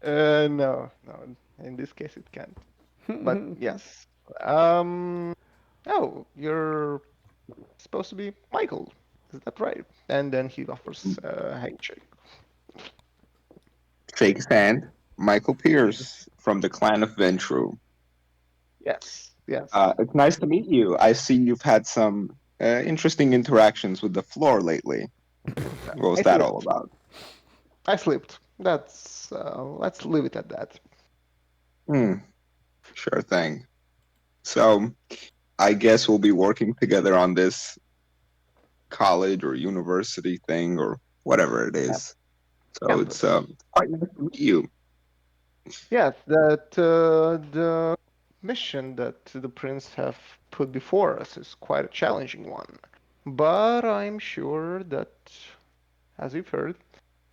No, no. In this case, it can't. But to. yes. Um. Oh, you're supposed to be Michael. Is that right? And then he offers a handshake. Shake his hand. Michael Pierce from the clan of Ventru. Yes. Yes. It's nice to meet you. I see you've had some interesting interactions with the floor lately. What was I that all slipped. about? I slipped. That's. Let's leave it at that. Hmm, sure thing. So, I guess we'll be working together on this college or university thing or whatever it Yeah. is. So it's Campus. quite nice to meet you. Yes. That the mission that the prince have put before us is quite a challenging one. But I'm sure that, as you've heard,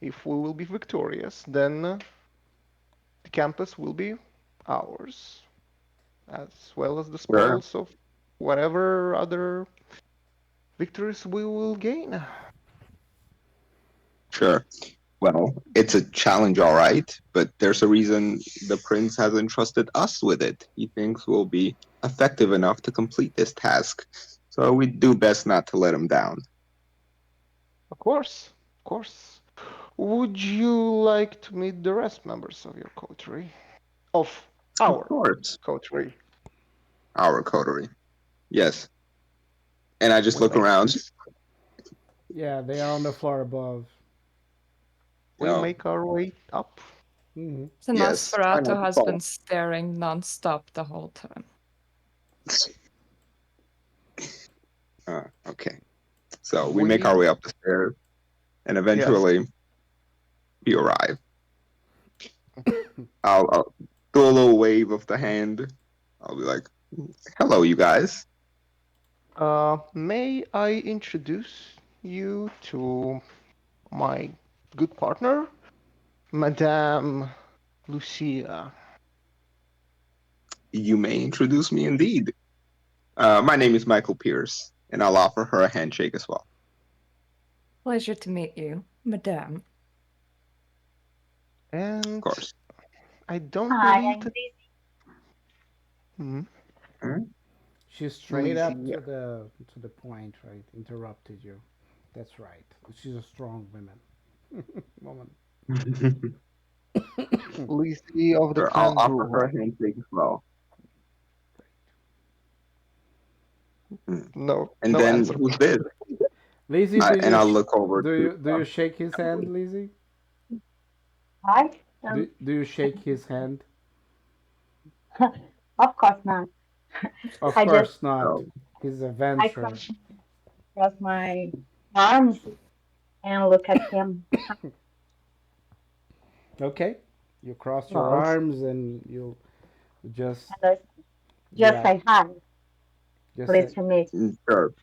if we will be victorious, then the campus will be ours, as well as the Sure, spoils of whatever other victories we will gain. sure. Well, it's a challenge, all right, but there's a reason the prince has entrusted us with it. He thinks we'll be effective enough to complete this task. So we do best not to let him down. Of course, of course. Would you like to meet the rest members of your coterie? Of Of our course, coterie. our coterie. Yes. And I just We look make around. Yeah, they are on the floor above. we Oh, make our way up. Hmm. The yes. Try Nosferatu not to has been fall. staring nonstop the whole time. Okay. So we make our We way up the stairs, and yes. eventually we arrive. I'll do a little wave of the hand. I'll be like, "Hello, you guys." May I introduce you to my good partner, Madame Lucia? You may introduce me indeed. My name is Michael Pierce, and I'll offer her a handshake as well. Pleasure to meet you, Madame. Of And course. I don't Hi, believe I'm that Lizzie. Hmm? She's straight up Lizzie. to the point, right? Interrupted you. That's right. She's a strong woman. Lizzie of the Sure, I'll clan offer her Brewer. a handshake as well. Hmm. No, And no then answer. who's this? Lizzie, do And you I'll look over to. shake his hand, Lizzie? Hi. Do you shake his hand? Of course not. Of I just course not. Oh, He's a I venture. cross my arms and look at him. Okay. You cross your Oh, arms and you just And I just yeah, say hi. just say Pleased to meet sure.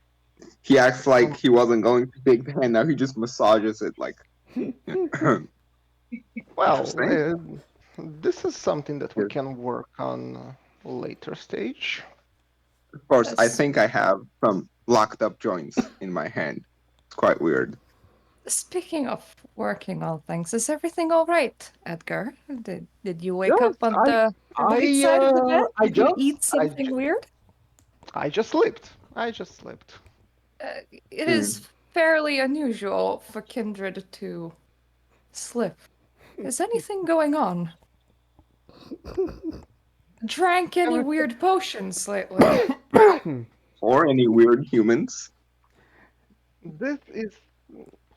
He acts like um, he wasn't going to shake the hand. Now he just massages it like. well, Interesting. this is something that we Yes. can work on later stage. Of course, I S- think I have some locked up joints in my hand. It's quite weird. Speaking of working on things, is everything all right, Edgar? Did you wake Yes, up on the right I, side of the bed? I Did you just, eat something weird? I just slipped. I just slipped. It Hmm. is fairly unusual for kindred to Slip, is anything going on? Drank any Everything. weird potions lately? Or any weird humans, This is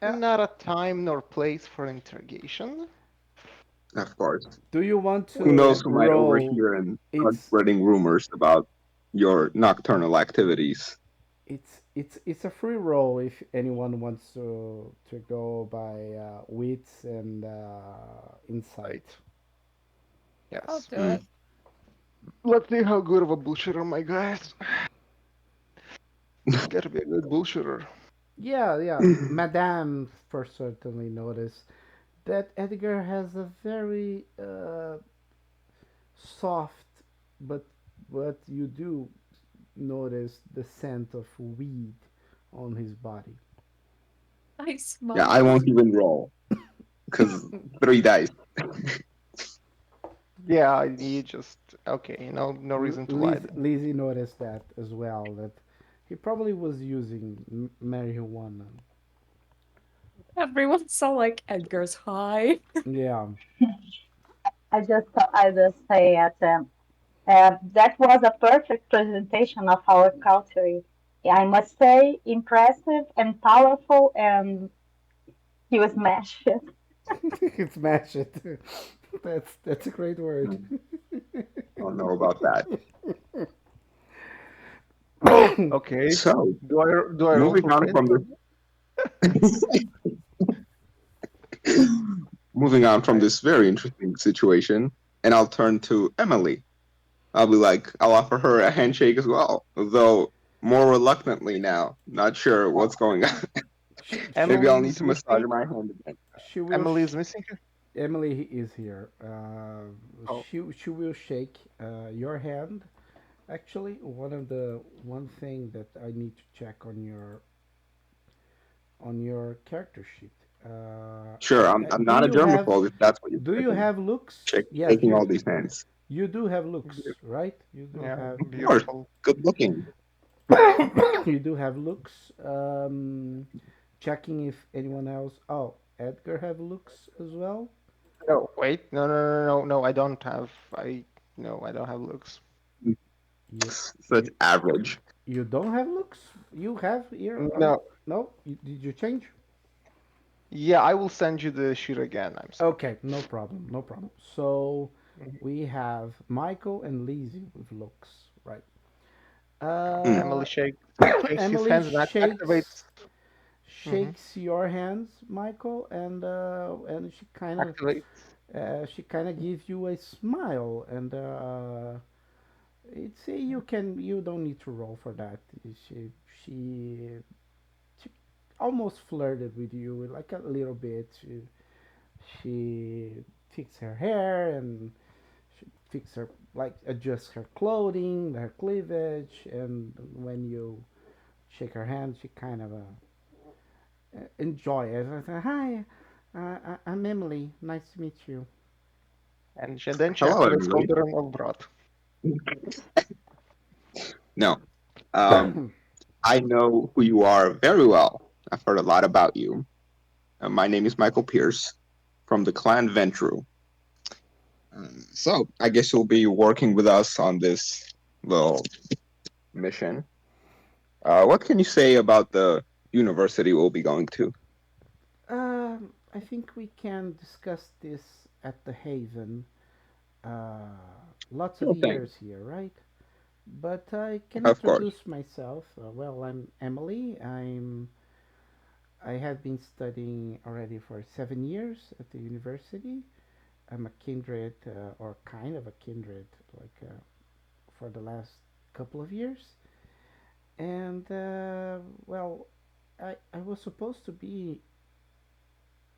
Uh, not a time nor place for interrogation. of course. do you want Who to knows who might roll? overhear and start It's spreading rumors about your nocturnal activities. it's a free roll if anyone wants to go by wits and insight. Right. I'll Yes. do Hmm. it. Let's see how good of a bullshitter my guys. Gotta be a good bullshitter. Yeah, yeah. Madame for certainly noticed that Edgar has a very soft, but you do notice the scent of weed on his body. I Yeah, I smile. won't even roll because 3 dice. Yeah, you just okay. No reason to lie then. Lizzie noticed that as well. That he probably was using marijuana. Everyone saw like Edgar's high. Yeah. I just say at that was a perfect presentation of our culture. I must say, impressive and powerful, and he was smashed. Smash it. That's a great word. Hmm, I don't know about that. Okay. So, Do I roll moving for on friends? from moving on from I this very interesting situation, and I'll turn to Emily. I'll be like, I'll offer her a handshake as well, though more reluctantly now. Not sure what's going on. She Maybe I'll need Emily's to massage missing. my hand again. she will. Emily's missing. Emily is here. Oh, She will shake your hand. Actually, one thing that I need to check on your character sheet. Sure, I'm Do not a you have germaphobe if that's what you're do you checking. have looks? Check Yes, taking all these hands. you do have looks, right? You do yeah, have Of course, beautiful. good looking. you do have looks. Checking if anyone else. Oh, Edgar have looks as well. No, wait, no. I don't have. I no, I don't have looks. You Such you average. you don't have looks. You have here on. No, No, did you change? yeah, I will send you the sheet again. I'm sorry. Okay, no problem, no problem. So Mhm. we have Michael and Lizzie with looks, right? Hmm. Uh, Emily shakes his Emily hands and activates. Hmm. shakes your hands, Michael, and Activates. she kind of gives you a smile, and it's you don't need to roll for that. She she almost flirted with you like a little bit. She fixed her hair and she fix her like adjust her clothing, her cleavage, and when you shake her hand, she kind of enjoy it. I say, "Hi, I'm Emily. Nice to meet you." Then she Hello, activates Emily. Calderon of Brat. No, um, I know who you are very well. I've heard a lot about you. My name is Michael Pierce from the clan Ventru. So I guess you'll be working with us on this little mission. What can you say about the university we'll be going to? I think we can discuss this at the Haven. Uh, Lots of Sure thing. years here, right? But I can Of course. introduce myself. Well, I'm Emily. I have been studying already for 7 years at the university. I'm a kindred, or kind of a kindred, like for the last couple of years. And well, I was supposed to be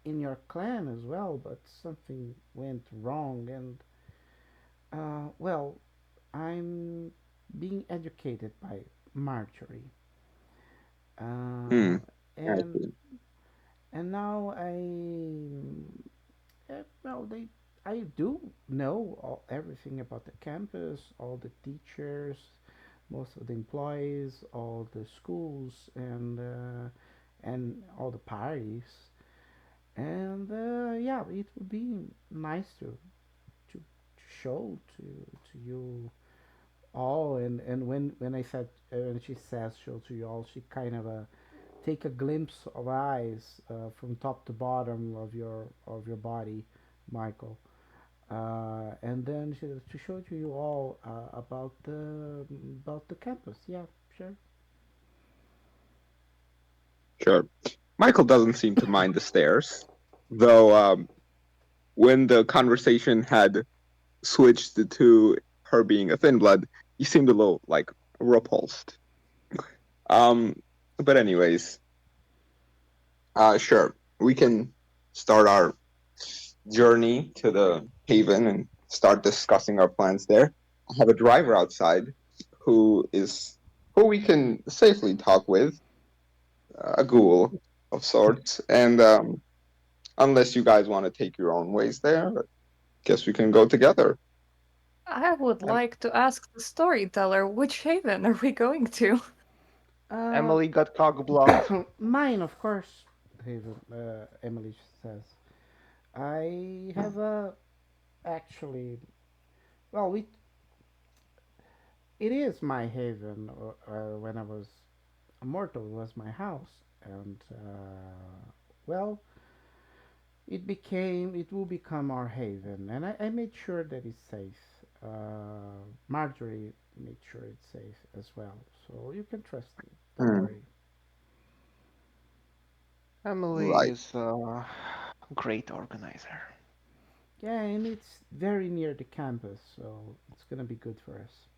in your clan as well, but something went wrong, and well, I'm being educated by Marjorie, Hmm. uh, I and see. now well, I do know everything about the campus, all the teachers, most of the employees, all the schools, and all the parties. And yeah, it would be nice to show to you all. And when I said when she says show to you all, she kind of take a glimpse of eyes from top to bottom of your body, Michael. And then to show to you all about the campus. Yeah, sure. Sure. Michael doesn't seem to mind the stairs, though. When the conversation had switched to her being a thin blood, he seemed a little like repulsed. Um, but anyways, sure, we can start our journey to the haven and start discussing our plans there. I have a driver outside who is who we can safely talk with, a ghoul of sorts, and unless you guys want to take your own ways there, I guess we can go together. I would Em- like to ask the storyteller which haven are we going to? Uh, Emily got cog blocked. mine, of course. Haven, Emily says. I have a actually. Well, it is my haven. When I was immortal, it was my house, and well, it will become our haven, and I made sure that it's safe. Marjorie made sure it's safe as well, so you can trust me. Don't Hmm, worry. Emily right. is a great organizer. Yeah, and it's very near the campus, so it's gonna be good for us.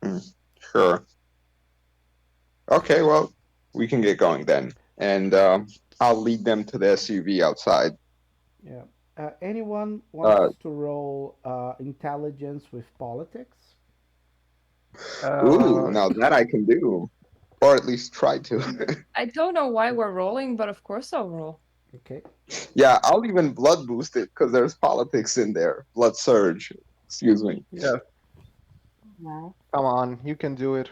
Hmm, sure. Okay, well, we can get going then, and I'll lead them to the SUV outside. Yeah. Anyone Uh, wants to roll intelligence with politics? ooh, Uh, now that I can do, or at least try to. I don't know why we're rolling, but of course I'll roll. Okay. Yeah, I'll even blood boost it because there's politics in there. Blood surge. Excuse me. yeah, Right. come on, you can do it.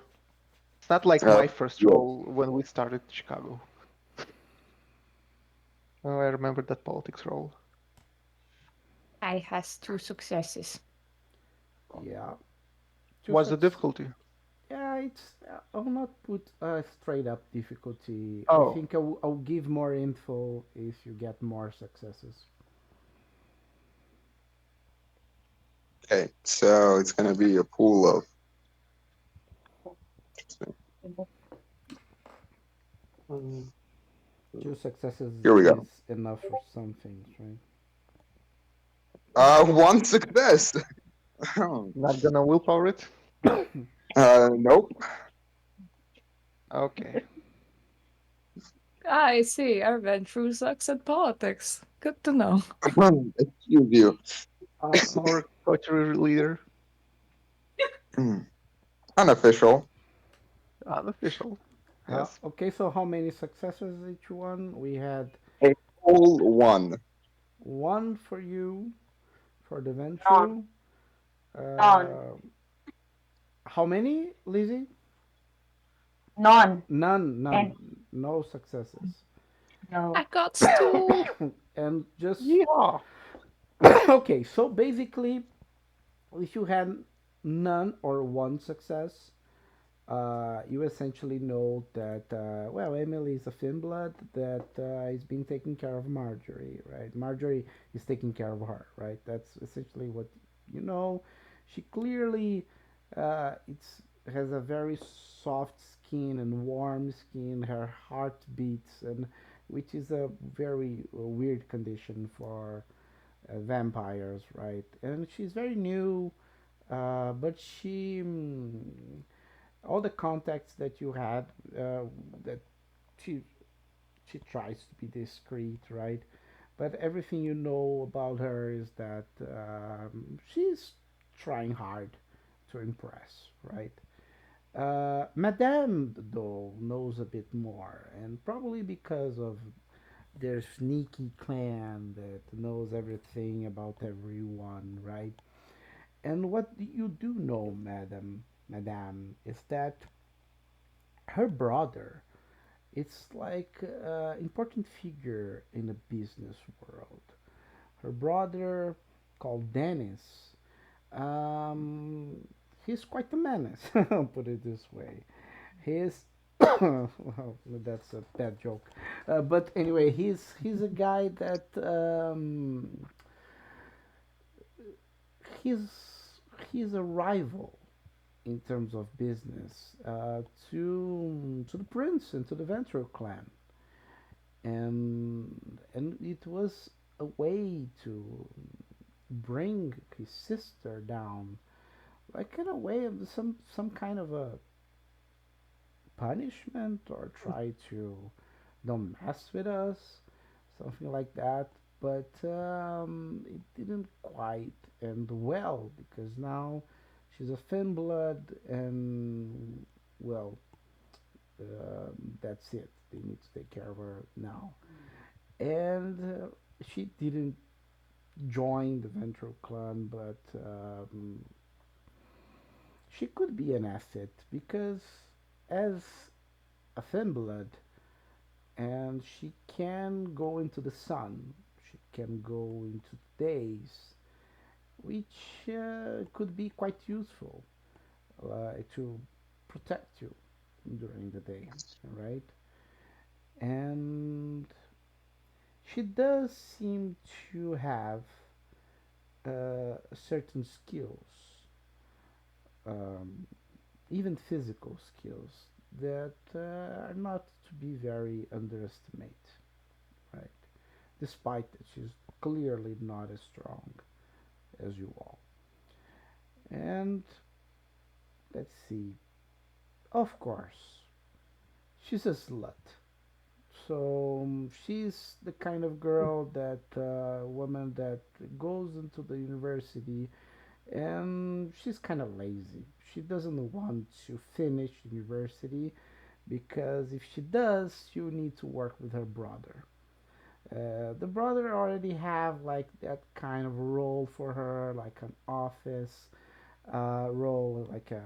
It's not like Uh, my first yeah. role when we started Chicago. Oh, I remember that politics role. I has two successes. Yeah. Two What's the success. difficulty? Yeah, it's. I'll not put a straight up difficulty. I Oh, think I'll give more info if you get more successes. Okay, so it's gonna be a pool of. Um, Two successes Here we go. is enough for some things, right? One success. not gonna willpower it? Nope. Okay. I see. I went through sucks at politics. Good to know. Excuse you. Our culture leader, Unofficial. unofficial. Yes. Okay, so how many successes each one? We had A whole one. one for you for the None. Ventru. None. Uh, how many, Lizzie? None. None, And none, no successes. I no. got two. And just Yeah. okay, so basically, if you had none or one success, you essentially know that well, Emily is a thin blood that is being taken care of Marjorie, right? Marjorie is taking care of her, right? That's essentially what you know. She clearly it's has a very soft skin and warm skin. Her heart beats, and which is a very weird condition for vampires, right? And she's very new, but all the contacts that you had, that she she tries to be discreet, right? But everything you know about her is that she's trying hard to impress, right? Madame, though, knows a bit more, and probably because of their sneaky clan that knows everything about everyone, right? And what you do know, Madame, is that her brother It's like important figure in the business world. Her brother, called Dennis, um, he's quite a menace. Put it this way. He's well, that's a bad joke, but anyway, he's a guy that he's he's a rival in terms of business to the prince and to the Ventral clan, and it was a way to bring his sister down, like in a way of some kind of a punishment, or try to don't mess with us, something like that. But it didn't quite end well because now she's a thin blood, and well, that's it. They need to take care of her now. And she didn't join the Ventral clan, but she could be an asset because as a thin blood, and she can go into the sun, she can go into days, which could be quite useful to protect you during the day, right? And she does seem to have certain skills, um, even physical skills, that are not to be very underestimated, right? Despite that she's clearly not as strong as you all. And let's see, of course, she's a slut. So she's the kind of girl that woman that goes into the university, and she's kind of lazy. She doesn't want to finish university because if she does, she will need to work with her brother. The brother already have like that kind of role for her, like an office role, like a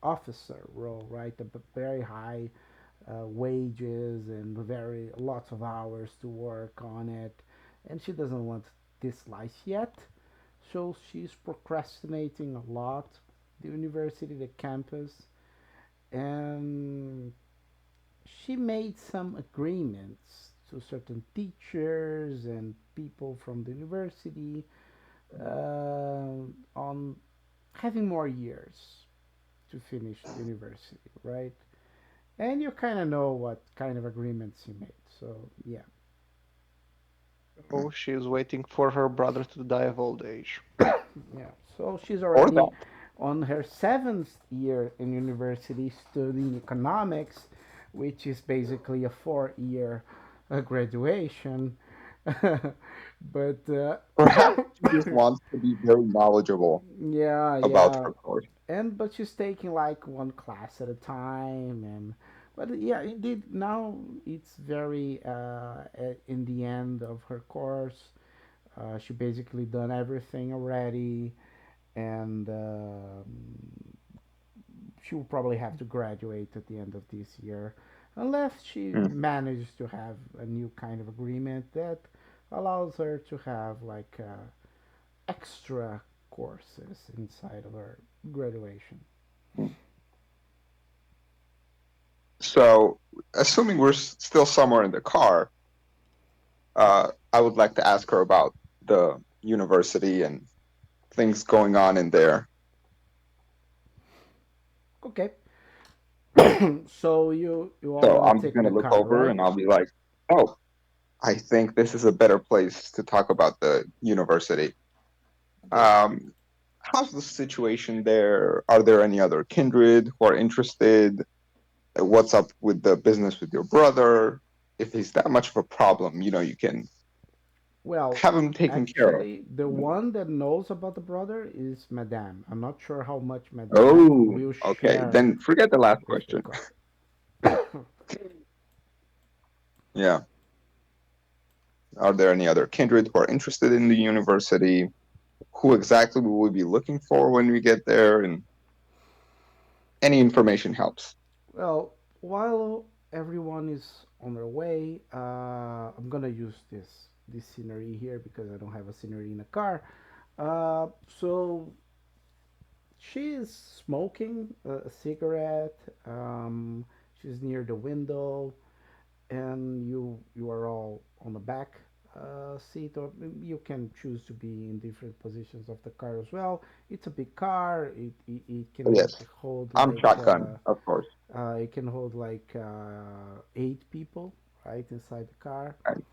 officer role, right? Very high wages and very lots of hours to work on it, and she doesn't want this life yet, so she's procrastinating a lot. The university, the campus, and she made some agreements to certain teachers and people from the university on having more years to finish the university, right? And you kind of know what kind of agreements he made. So yeah, Oh, she's waiting for her brother to die of old age. yeah. So she's Or that. already on her seventh year in university studying economics, which is basically a 4 year graduation. But Perhaps she just wants to be very knowledgeable yeah, about yeah. her course. And but she's taking like one class at a time, and but yeah, indeed now it's very in the end of her course. She basically done everything already, and she will probably have to graduate at the end of this year, unless she Mm. manages to have a new kind of agreement that allows her to have like extra courses inside of her graduation. So, assuming we're still somewhere in the car, I would like to ask her about the university and things going on in there. Okay. So you all So gonna I'm just take gonna the look car, over right? and I'll be like, "Oh, I think this is a better place to talk about the university. Okay. Um, how's the situation there? Are there any other kindred who are interested? What's up with the business with your brother? If he's that much of a problem, you can Well, have him taken care of. actually, the one that knows about the brother is Madame. I'm not sure how much Madame Oh, will okay. share Then forget the last with the question. car. Yeah. Are there any other kindred who are interested in the university? Who exactly will we be looking for when we get there? And any information helps. Well, while everyone is on their way. I'm gonna use this scenery here because I don't have a scenery in a car. So she is smoking a cigarette. She's near the window, and you are all on the back seat, or you can choose to be in different positions of the car as well. It's a big car. It can Yes, hold I'm like shotgun, of course. eight people right inside the car, Right.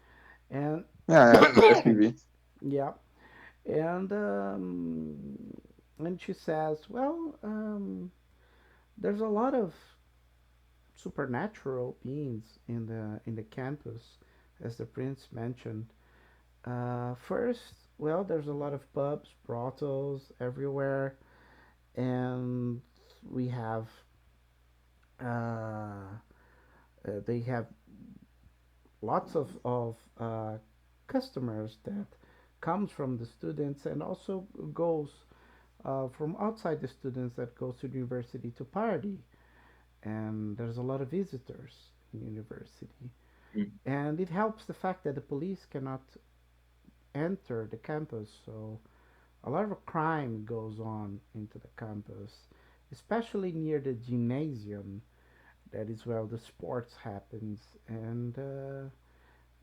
and Yeah, yeah, SUV. yeah, and and she says, well, there's a lot of supernatural beings in the campus, as the prince mentioned. First, well, there's a lot of pubs, brothels everywhere, and we have they have lots of customers that comes from the students and also goes from outside the students that goes to the university to party, and there's a lot of visitors in university, Mm. and it helps the fact that the police cannot enter the campus, so a lot of crime goes on into the campus, especially near the gymnasium. That is where the sports happens, and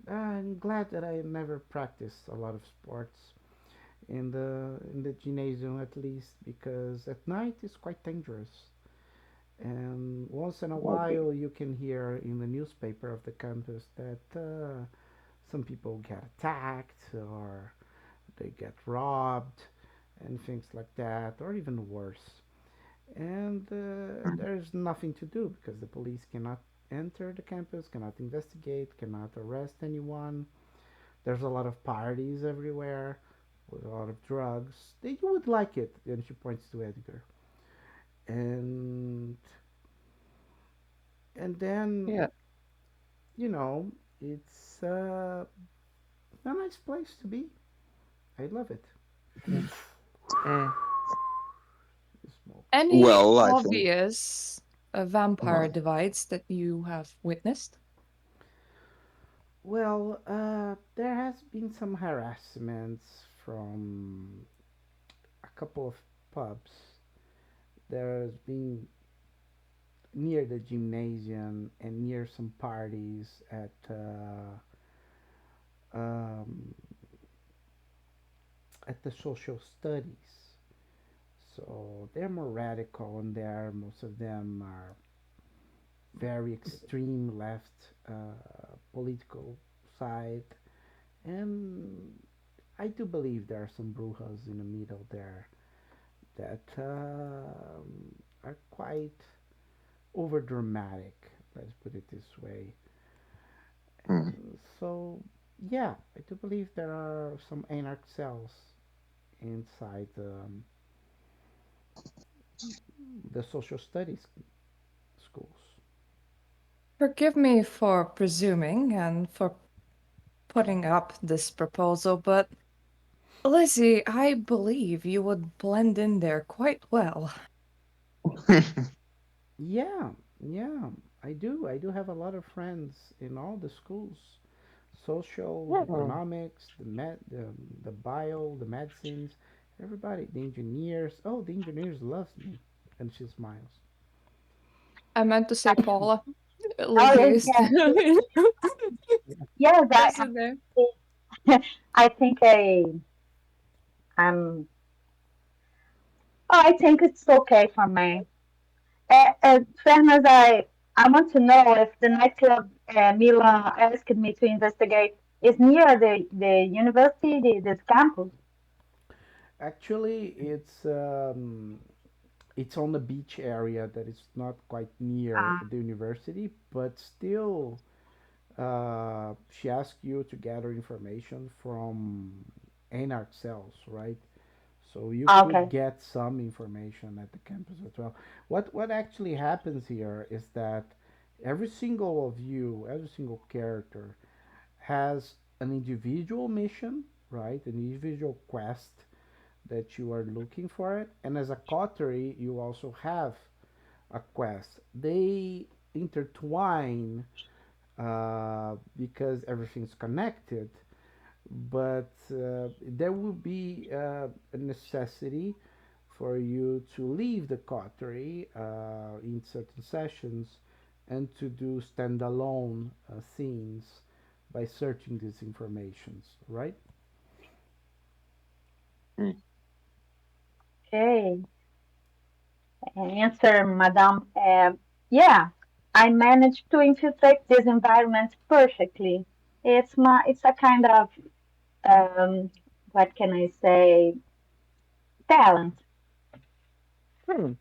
I'm glad that I never practiced a lot of sports in the gymnasium, at least because at night it's quite dangerous. And once in a Okay. while, you can hear in the newspaper of the campus that some people get attacked or they get robbed and things like that, or even worse. And Mm. there's nothing to do because the police cannot enter the campus, cannot investigate, cannot arrest anyone. There's a lot of parties everywhere with a lot of drugs. You would like it. And she points to Edgar. And then Yeah. you know it's a nice place to be. I love it. Mm. Mm. Smoke. Any Well, I think. obvious vampire Uh, divides that you have witnessed? Well, there has been some harassments from a couple of pubs. There's been near the gymnasium and near some parties um, at the social studies. So they're more radical in there. Most of them are very extreme left political side, and I do believe there are some brujas in the middle there that are quite over dramatic. Let's put it this way. mm, So yeah, I do believe there are some anarch cells inside the social studies schools. Forgive me for presuming and for putting up this proposal, but Lizzie, I believe you would blend in there quite well. Yeah, yeah, I do. I do have a lot of friends in all the schools. Social, Yeah. economics, the bio, the medicines, everybody, the engineers. Oh, the engineers loves me, and she smiles. I meant to say Paula. Oh, Lizzie is yes, still yes. is in there. I think um, oh, I think it's okay for me. Fairness, I want to know if the nightclub Mila asked me to investigate is near the university, this campus. Actually, it's on the beach area that is not quite near Uh, the university, but still, she asked you to gather information from anarch cells, right? So you could okay, get some information at the campus as well. What actually happens here is that every single of you, every single character has an individual mission, right? An individual quest that you are looking for it, and as a coterie, you also have a quest. They intertwine because everything's connected. But there will be a necessity for you to leave the coterie in certain sessions and to do standalone scenes by searching these informations, right? Mm. Okay, answer, Madame. Yeah, I managed to infiltrate this environment perfectly. It's a kind of um, what can I say? Talent. Hmm.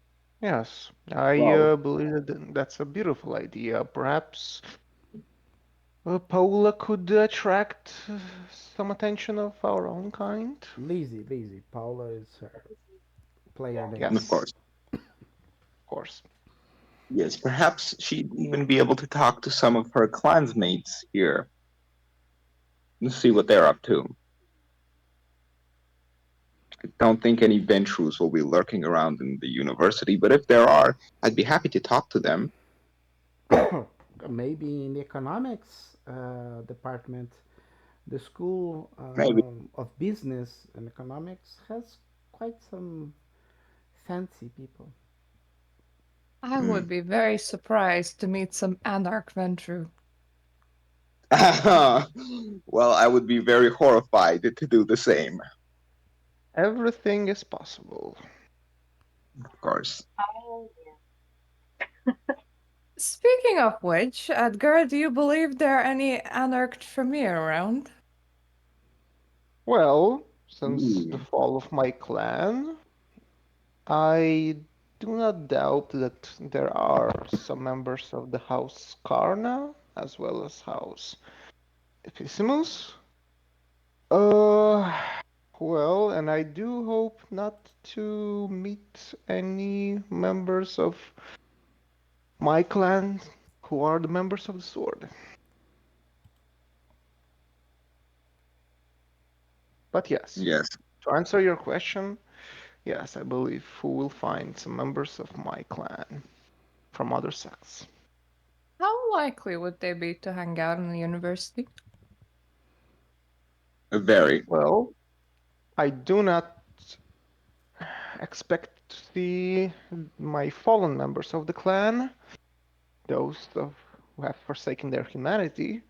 Yes, I Well, believe that that's a beautiful idea. Perhaps Paula could attract some attention of our own kind. Lazy, lazy. Paula is her player name. of Yes, course. of course. Yes, perhaps she'd even be able to talk to some of her clansmates here and see what they're up to. I don't think any Ventrus will be lurking around in the university, but if there are, I'd be happy to talk to them. Maybe in the economics department, the school Maybe. of business and economics has quite some fancy people. I Hmm. would be very surprised to meet some Anarch Ventru. Well, I would be very horrified to do the same, Everything is possible. of course. Oh, Speaking of which, Edgar, do you believe there are any Anarch Tremere around? Well, since the Ooh, fall of my clan, I do not doubt that there are some members of the House Karna as well as House Epissimus. Uh, well, and I do hope not to meet any members of my clan who are the members of the Sword. But yes, yes. to answer your question, yes, I believe we will find some members of my clan from other sects. How likely would they be to hang out in the university? Very. Well, I do not expect to see my fallen members of the clan, those who have forsaken their humanity.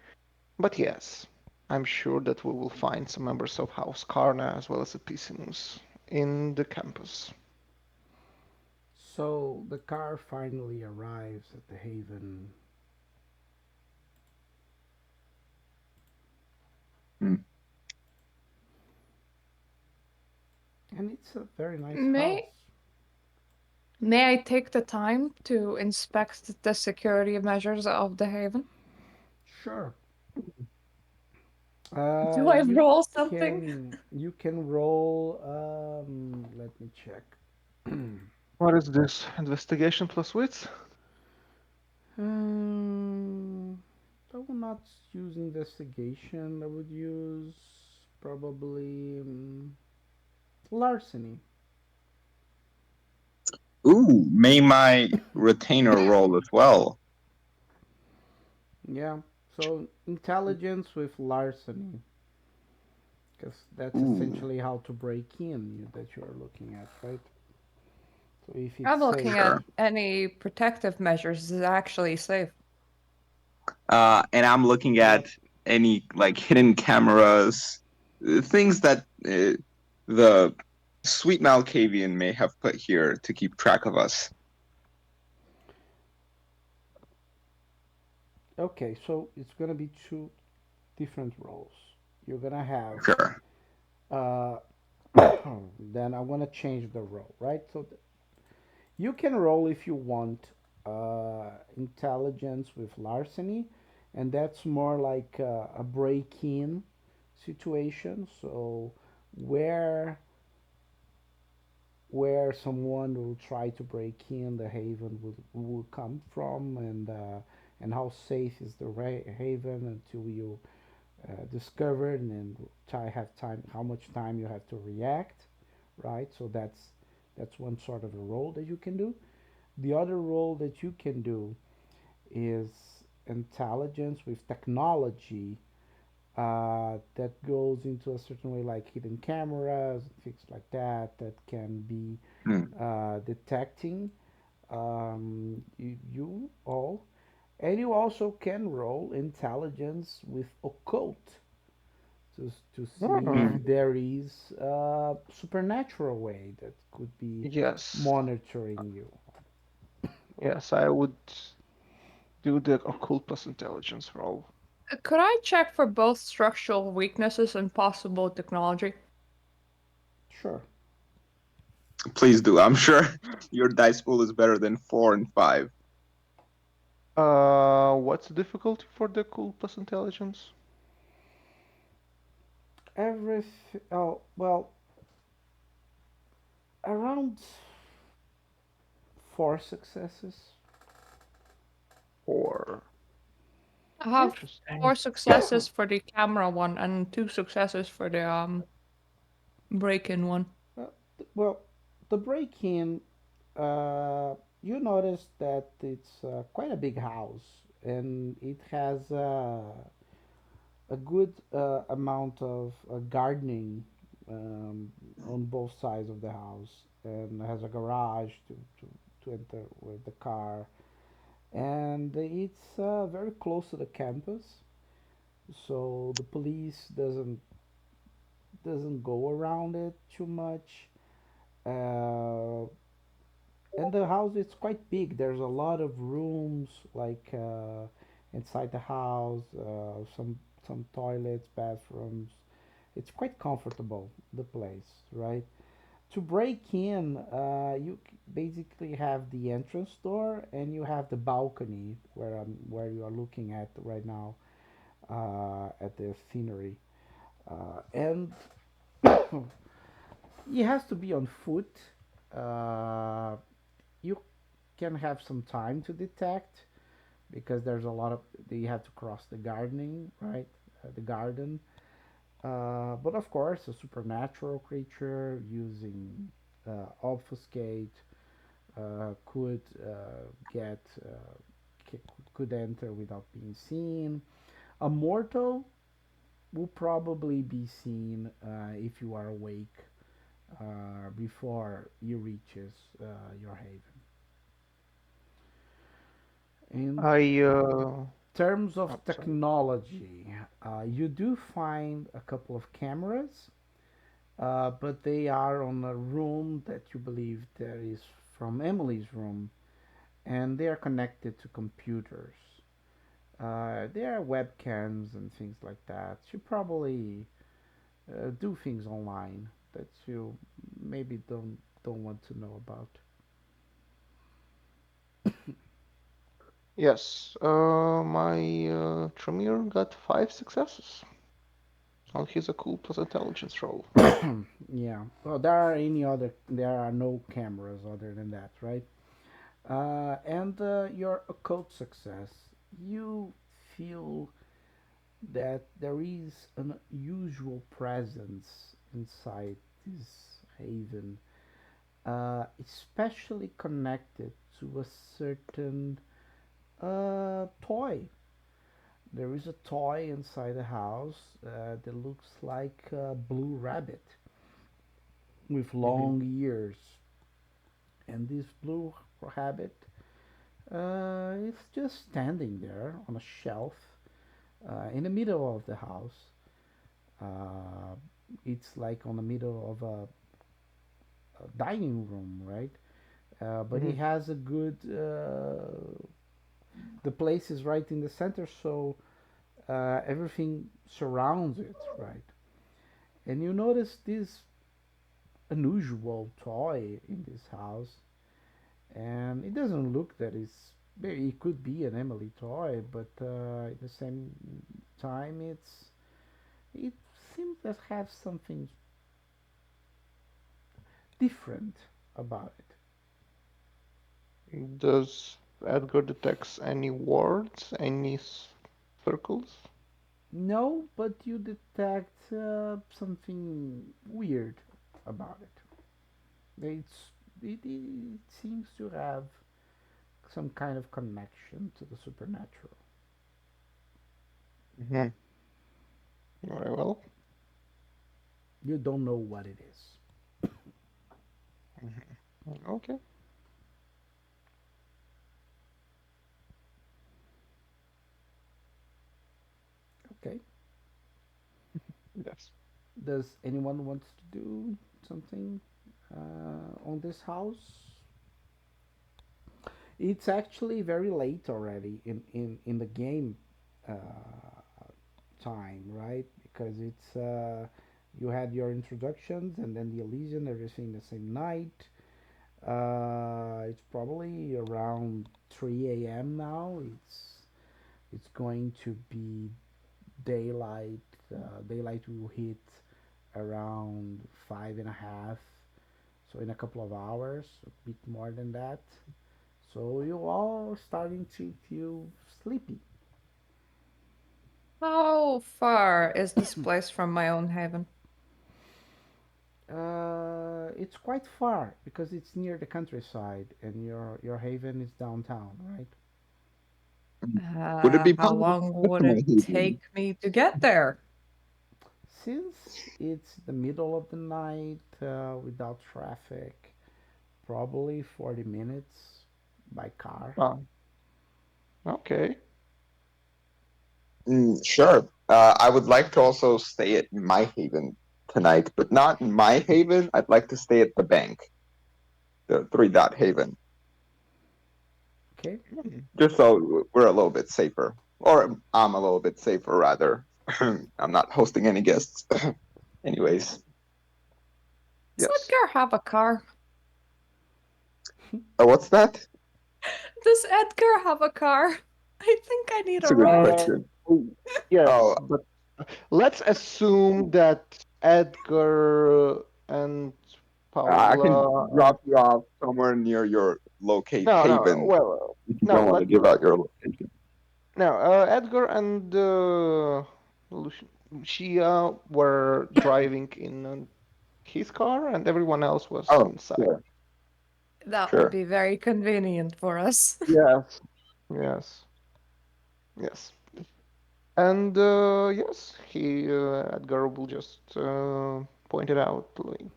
But yes, I'm sure that we will find some members of House Karna as well as Epicimus in the campus. So the car finally arrives at the Haven. Hmm. And it's a very nice May house. may I take the time to inspect the security measures of the haven? Sure. Do I You roll something? can roll. Let me check. What is this? Investigation plus wits? um, I will not use investigation. I would use probably larceny. Ooh, may my retainer roll as well. Yeah. So intelligence with larceny, because that's Ooh, essentially how to break in that you are looking at, right? So if it's I'm looking safe, at sure. any protective measures is actually safe. And I'm looking yep. at any like hidden cameras, things that the sweet Malkavian may have put here to keep track of us. Okay, so it's gonna be two different roles. You're gonna have Sure. uh, then I want to change the role, right? So you can roll if you want intelligence with larceny, and that's more like a break-in situation. So where where someone will try to break in the haven will come from, and how safe is the haven until you discover it, and then have time, how much time you have to react, right? So that's one sort of a role that you can do. The other role that you can do is intelligence, with technology that goes into a certain way, like hidden cameras, things like that, that can be Hmm. detecting you all. And you also can roll intelligence with occult to see if Hmm. Hmm. there is a supernatural way that could be Yes. monitoring you. Yes, I would do the occult plus intelligence roll. Could I check for both structural weaknesses and possible technology? Sure. Please do. I'm sure your dice pool is better than 4 and 5. What's the difficulty for the occult plus intelligence? Everything. Oh well, around 4 successes. Or I have interesting. 4 successes for the camera one and 2 successes for the break-in one. Well, the break-in, you notice that it's quite a big house, and it has a good amount of gardening um, on both sides of the house, and has a garage to enter with the car, and it's very close to the campus, so the police doesn't go around it too much. Uh, and the house is quite big. There's a lot of rooms, like inside the house, some toilets, bathrooms. It's quite comfortable, the place, right? To break in, you basically have the entrance door, and you have the balcony where you are looking at right now, at the scenery, and it has to be on foot. Uh, you can have some time to detect, because there's a lot of, you have to cross the gardening, right? The garden. But of course, a supernatural creature using obfuscate could get could enter without being seen. A mortal will probably be seen if you are awake before you reaches your haven. In I terms of I'm sorry. technology, you do find a couple of cameras, but they are on a room that you believe that is from Emily's room, and they are connected to computers. There are webcams and things like that. You probably do things online that you maybe don't want to know about. Yes, my Tremere got 5 successes on his occult plus intelligence roll. Yeah. Well, there are any other. There are no cameras other than that, right? And your occult success, you feel that there is an unusual presence inside this haven, especially connected to a certain toy. There is a toy inside the house that looks like a blue rabbit with Hmm. long ears, and this blue rabbit is just standing there on a shelf in the middle of the house. Uh, it's like on the middle of a dining room, right? But Hmm. it has a good. The place is right in the center, so everything surrounds it, right? And you notice this unusual toy in this house, and it doesn't look that it's. It could be an Emily toy, but at the same time, it seems to have something different about it. Does Edgar detects any words, any circles? No, but you detect something weird about it. It's it seems to have some kind of connection to the supernatural. Mhm. Very well. You don't know what it is. Mhm. Okay. Okay. Yes. Does anyone wants to do something on this house? It's actually very late already in the game time, right? Because you had your introductions and then the Elysian, everything the same night. It's probably around 3 a.m. now. It's going to be daylight. Daylight will hit around 5:30. So in a couple of hours, a bit more than that. So you all starting to feel sleepy. How far is this place from my own haven? It's quite far because it's near the countryside, and your haven is downtown, right? Would it be How possible to long get would to my it haven? take me to get there? Since it's the middle of the night without traffic, probably 40 minutes by car. Ah, okay. Sure. I would like to also stay at my haven tonight, but not in my haven. I'd like to stay at the bank, the three dot haven, Okay. Hmm. just so we're a little bit safer, or I'm a little bit safer rather. I'm not hosting any guests, anyways. Does Yes. Edgar have a car? What's that? Does Edgar have a car? I think I need That's a a good ride. Uh, question. yes, Oh, but let's assume that Edgar and I can Paula and drop you off somewhere near your locate no, no, haven well, if you no, don't want to give out your location. no, Edgar and Lucia were driving in his car, and everyone else was Oh, inside. sure, That would sure. be very convenient for us. Yes, yes, yes. And yes, he Edgar will just point it out, like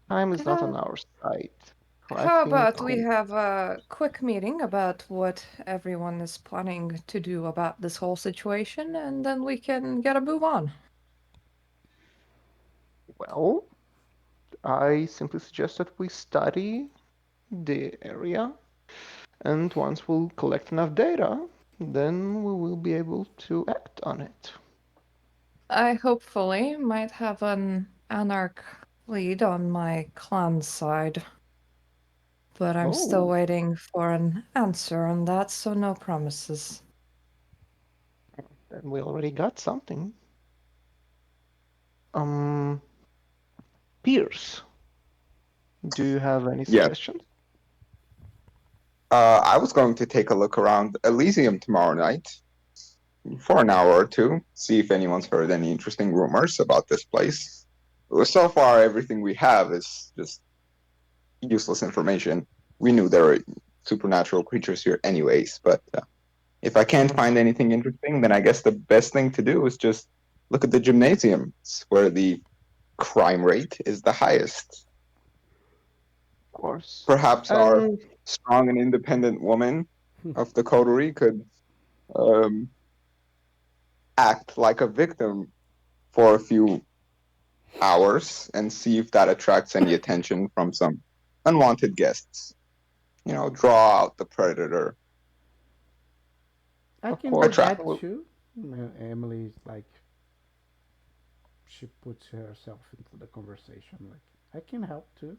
time is not on How, our side. I how think. about we have a quick meeting about what everyone is planning to do about this whole situation, and then we can get a move on. Well, I simply suggest that we study the area, and once we'll collect enough data, then we will be able to act on it. I hopefully might have an anarch lead on my clan side, but I'm still Oh, waiting for an answer on that, so no promises. then we already got something. Um, Pierce, do you have any Yeah. suggestions? I was going to take a look around Elysium tomorrow night for an hour or two, see if anyone's heard any interesting rumors about this place. So far, everything we have is just useless information. We knew there were supernatural creatures here, anyways, but if I can't Mhm. find anything interesting, then I guess the best thing to do is just look at the gymnasiums where the crime rate is the highest. Of course. Perhaps our And strong and independent woman of the coterie could um, act like a victim for a few hours and see if that attracts any attention from some unwanted guests. You know, draw out the predator, I of can do course, attract. that too. Emily's like she puts herself into the conversation. Like I can help too.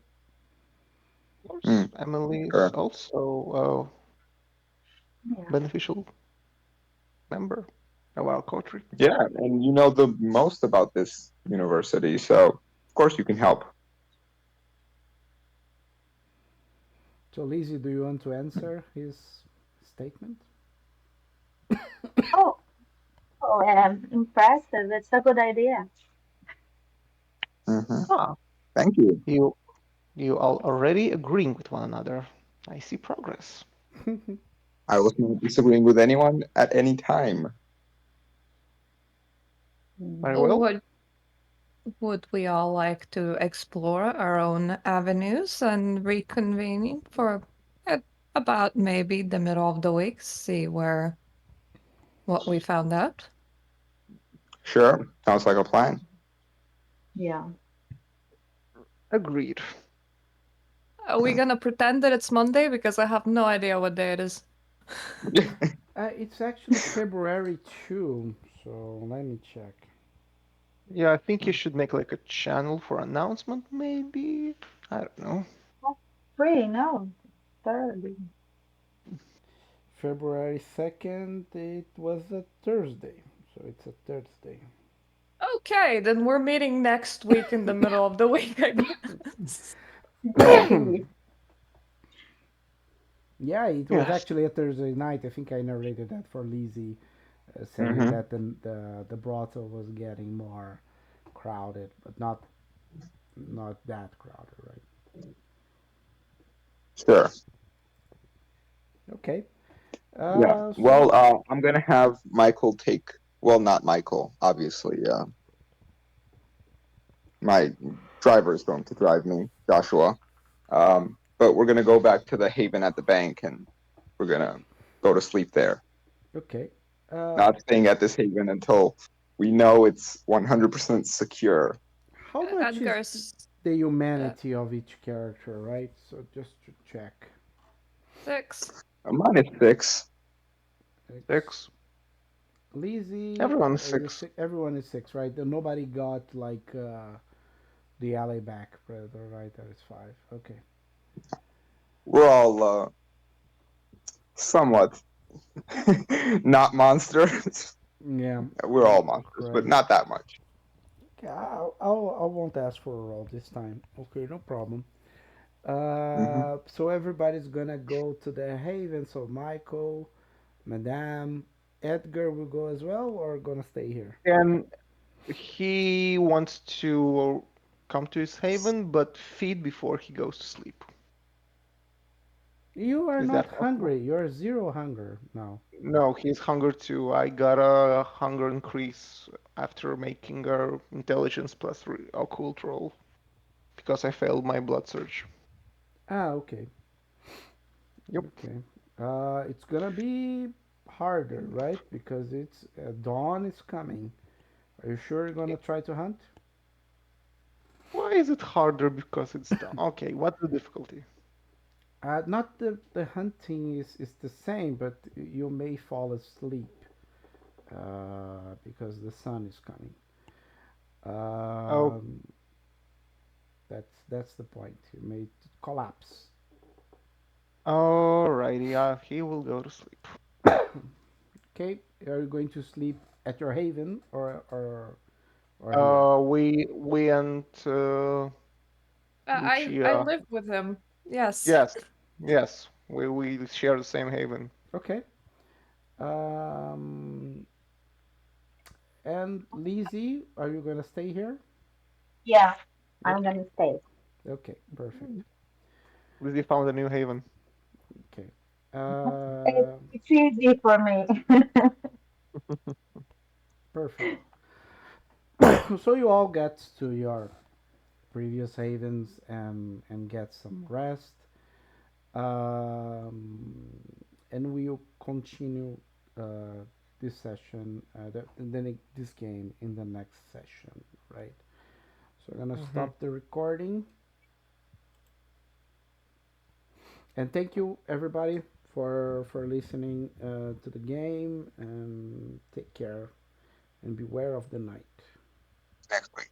Mm, Emily is sure. also a Yeah. beneficial member of our coterie. Yeah, and you know the most about this university, so of course you can help. So Lizzie, do you want to answer his statement? Oh, oh, impressive. It's a good idea. Hmm. Ah, Thank you. you all already agreeing with one another. I see progress. I wasn't disagreeing with anyone at any time. Very Mhm. well. Would we all like to explore our own avenues and reconvene for uh, about maybe the middle of the week, see where what we found out? Sure, sounds like a plan. Yeah. Agreed. Are we gonna pretend that it's Monday? Because I have no idea what day it is. It's actually February 2, so let me check. Yeah, I think you should make like a channel for announcement, maybe. I don't know. That's free, no. Third. February 2nd, it was a Thursday, so it's a Thursday. Okay, then we're meeting next week in the middle of the week, I guess. Yay! Yeah, it was Yes. actually a Thursday night. I think I narrated that for Lizzie, saying Hmm. that the brothel was getting more crowded, but not that crowded, right? Sure. Okay. Yeah. So Well, I'm gonna have Michael take. Well, not Michael, obviously. My driver is going to drive me, Joshua. But we're gonna go back to the Haven at the bank, and we're gonna go to sleep there. okay. Uh, Not staying at this Haven until we know it's 100% secure. how much is Edgar's the uh, humanity of each character, right? So just to check. 6. Mine is 6. Six. 6. Lizzie, Everyone's are you 6. six? Everyone is six, right? Nobody got like the alley back predator, right? That is five. Okay. We're all somewhat not monsters. Yeah, We're all monsters, but correct. not that much. Okay, I won't ask for a roll this time. Okay, no problem. Hmm. So everybody's gonna go to the Haven. So Michael, Madame, Edgar will go as well, or gonna stay here. And he wants to come to his haven, but feed before he goes to sleep. You are Is not that possible? hungry. You're zero hunger now. No, he's hunger too. I got a hunger increase after making a intelligence plus occult roll because I failed my blood surge. Ah, okay, Yep. okay. It's gonna be harder, right? Because it's dawn is coming. Are you sure you're gonna try to hunt? Why is it harder? Because it's done. Okay, what's the difficulty? Not the hunting is the same, but you may fall asleep because the sun is coming. Oh, Um, that's the point. You may collapse. alrighty. He will go to sleep. Okay, are you going to sleep at your haven or here? We and I Lucia. live with him. Yes. Yes, yes. We share the same haven. Okay. Um, and Lizzie, are you gonna stay here? Yeah, I'm Okay. gonna stay. Okay. Perfect. Lizzie found a new haven. Okay. It's, Uh, it's easy for me. perfect. So you all get to your previous havens and get some rest. Um, and we'll continue this session, this game in the next session, right? So I'm gonna Hmm. stop the recording and thank you everybody for listening to the game and take care and beware of the night. Next week.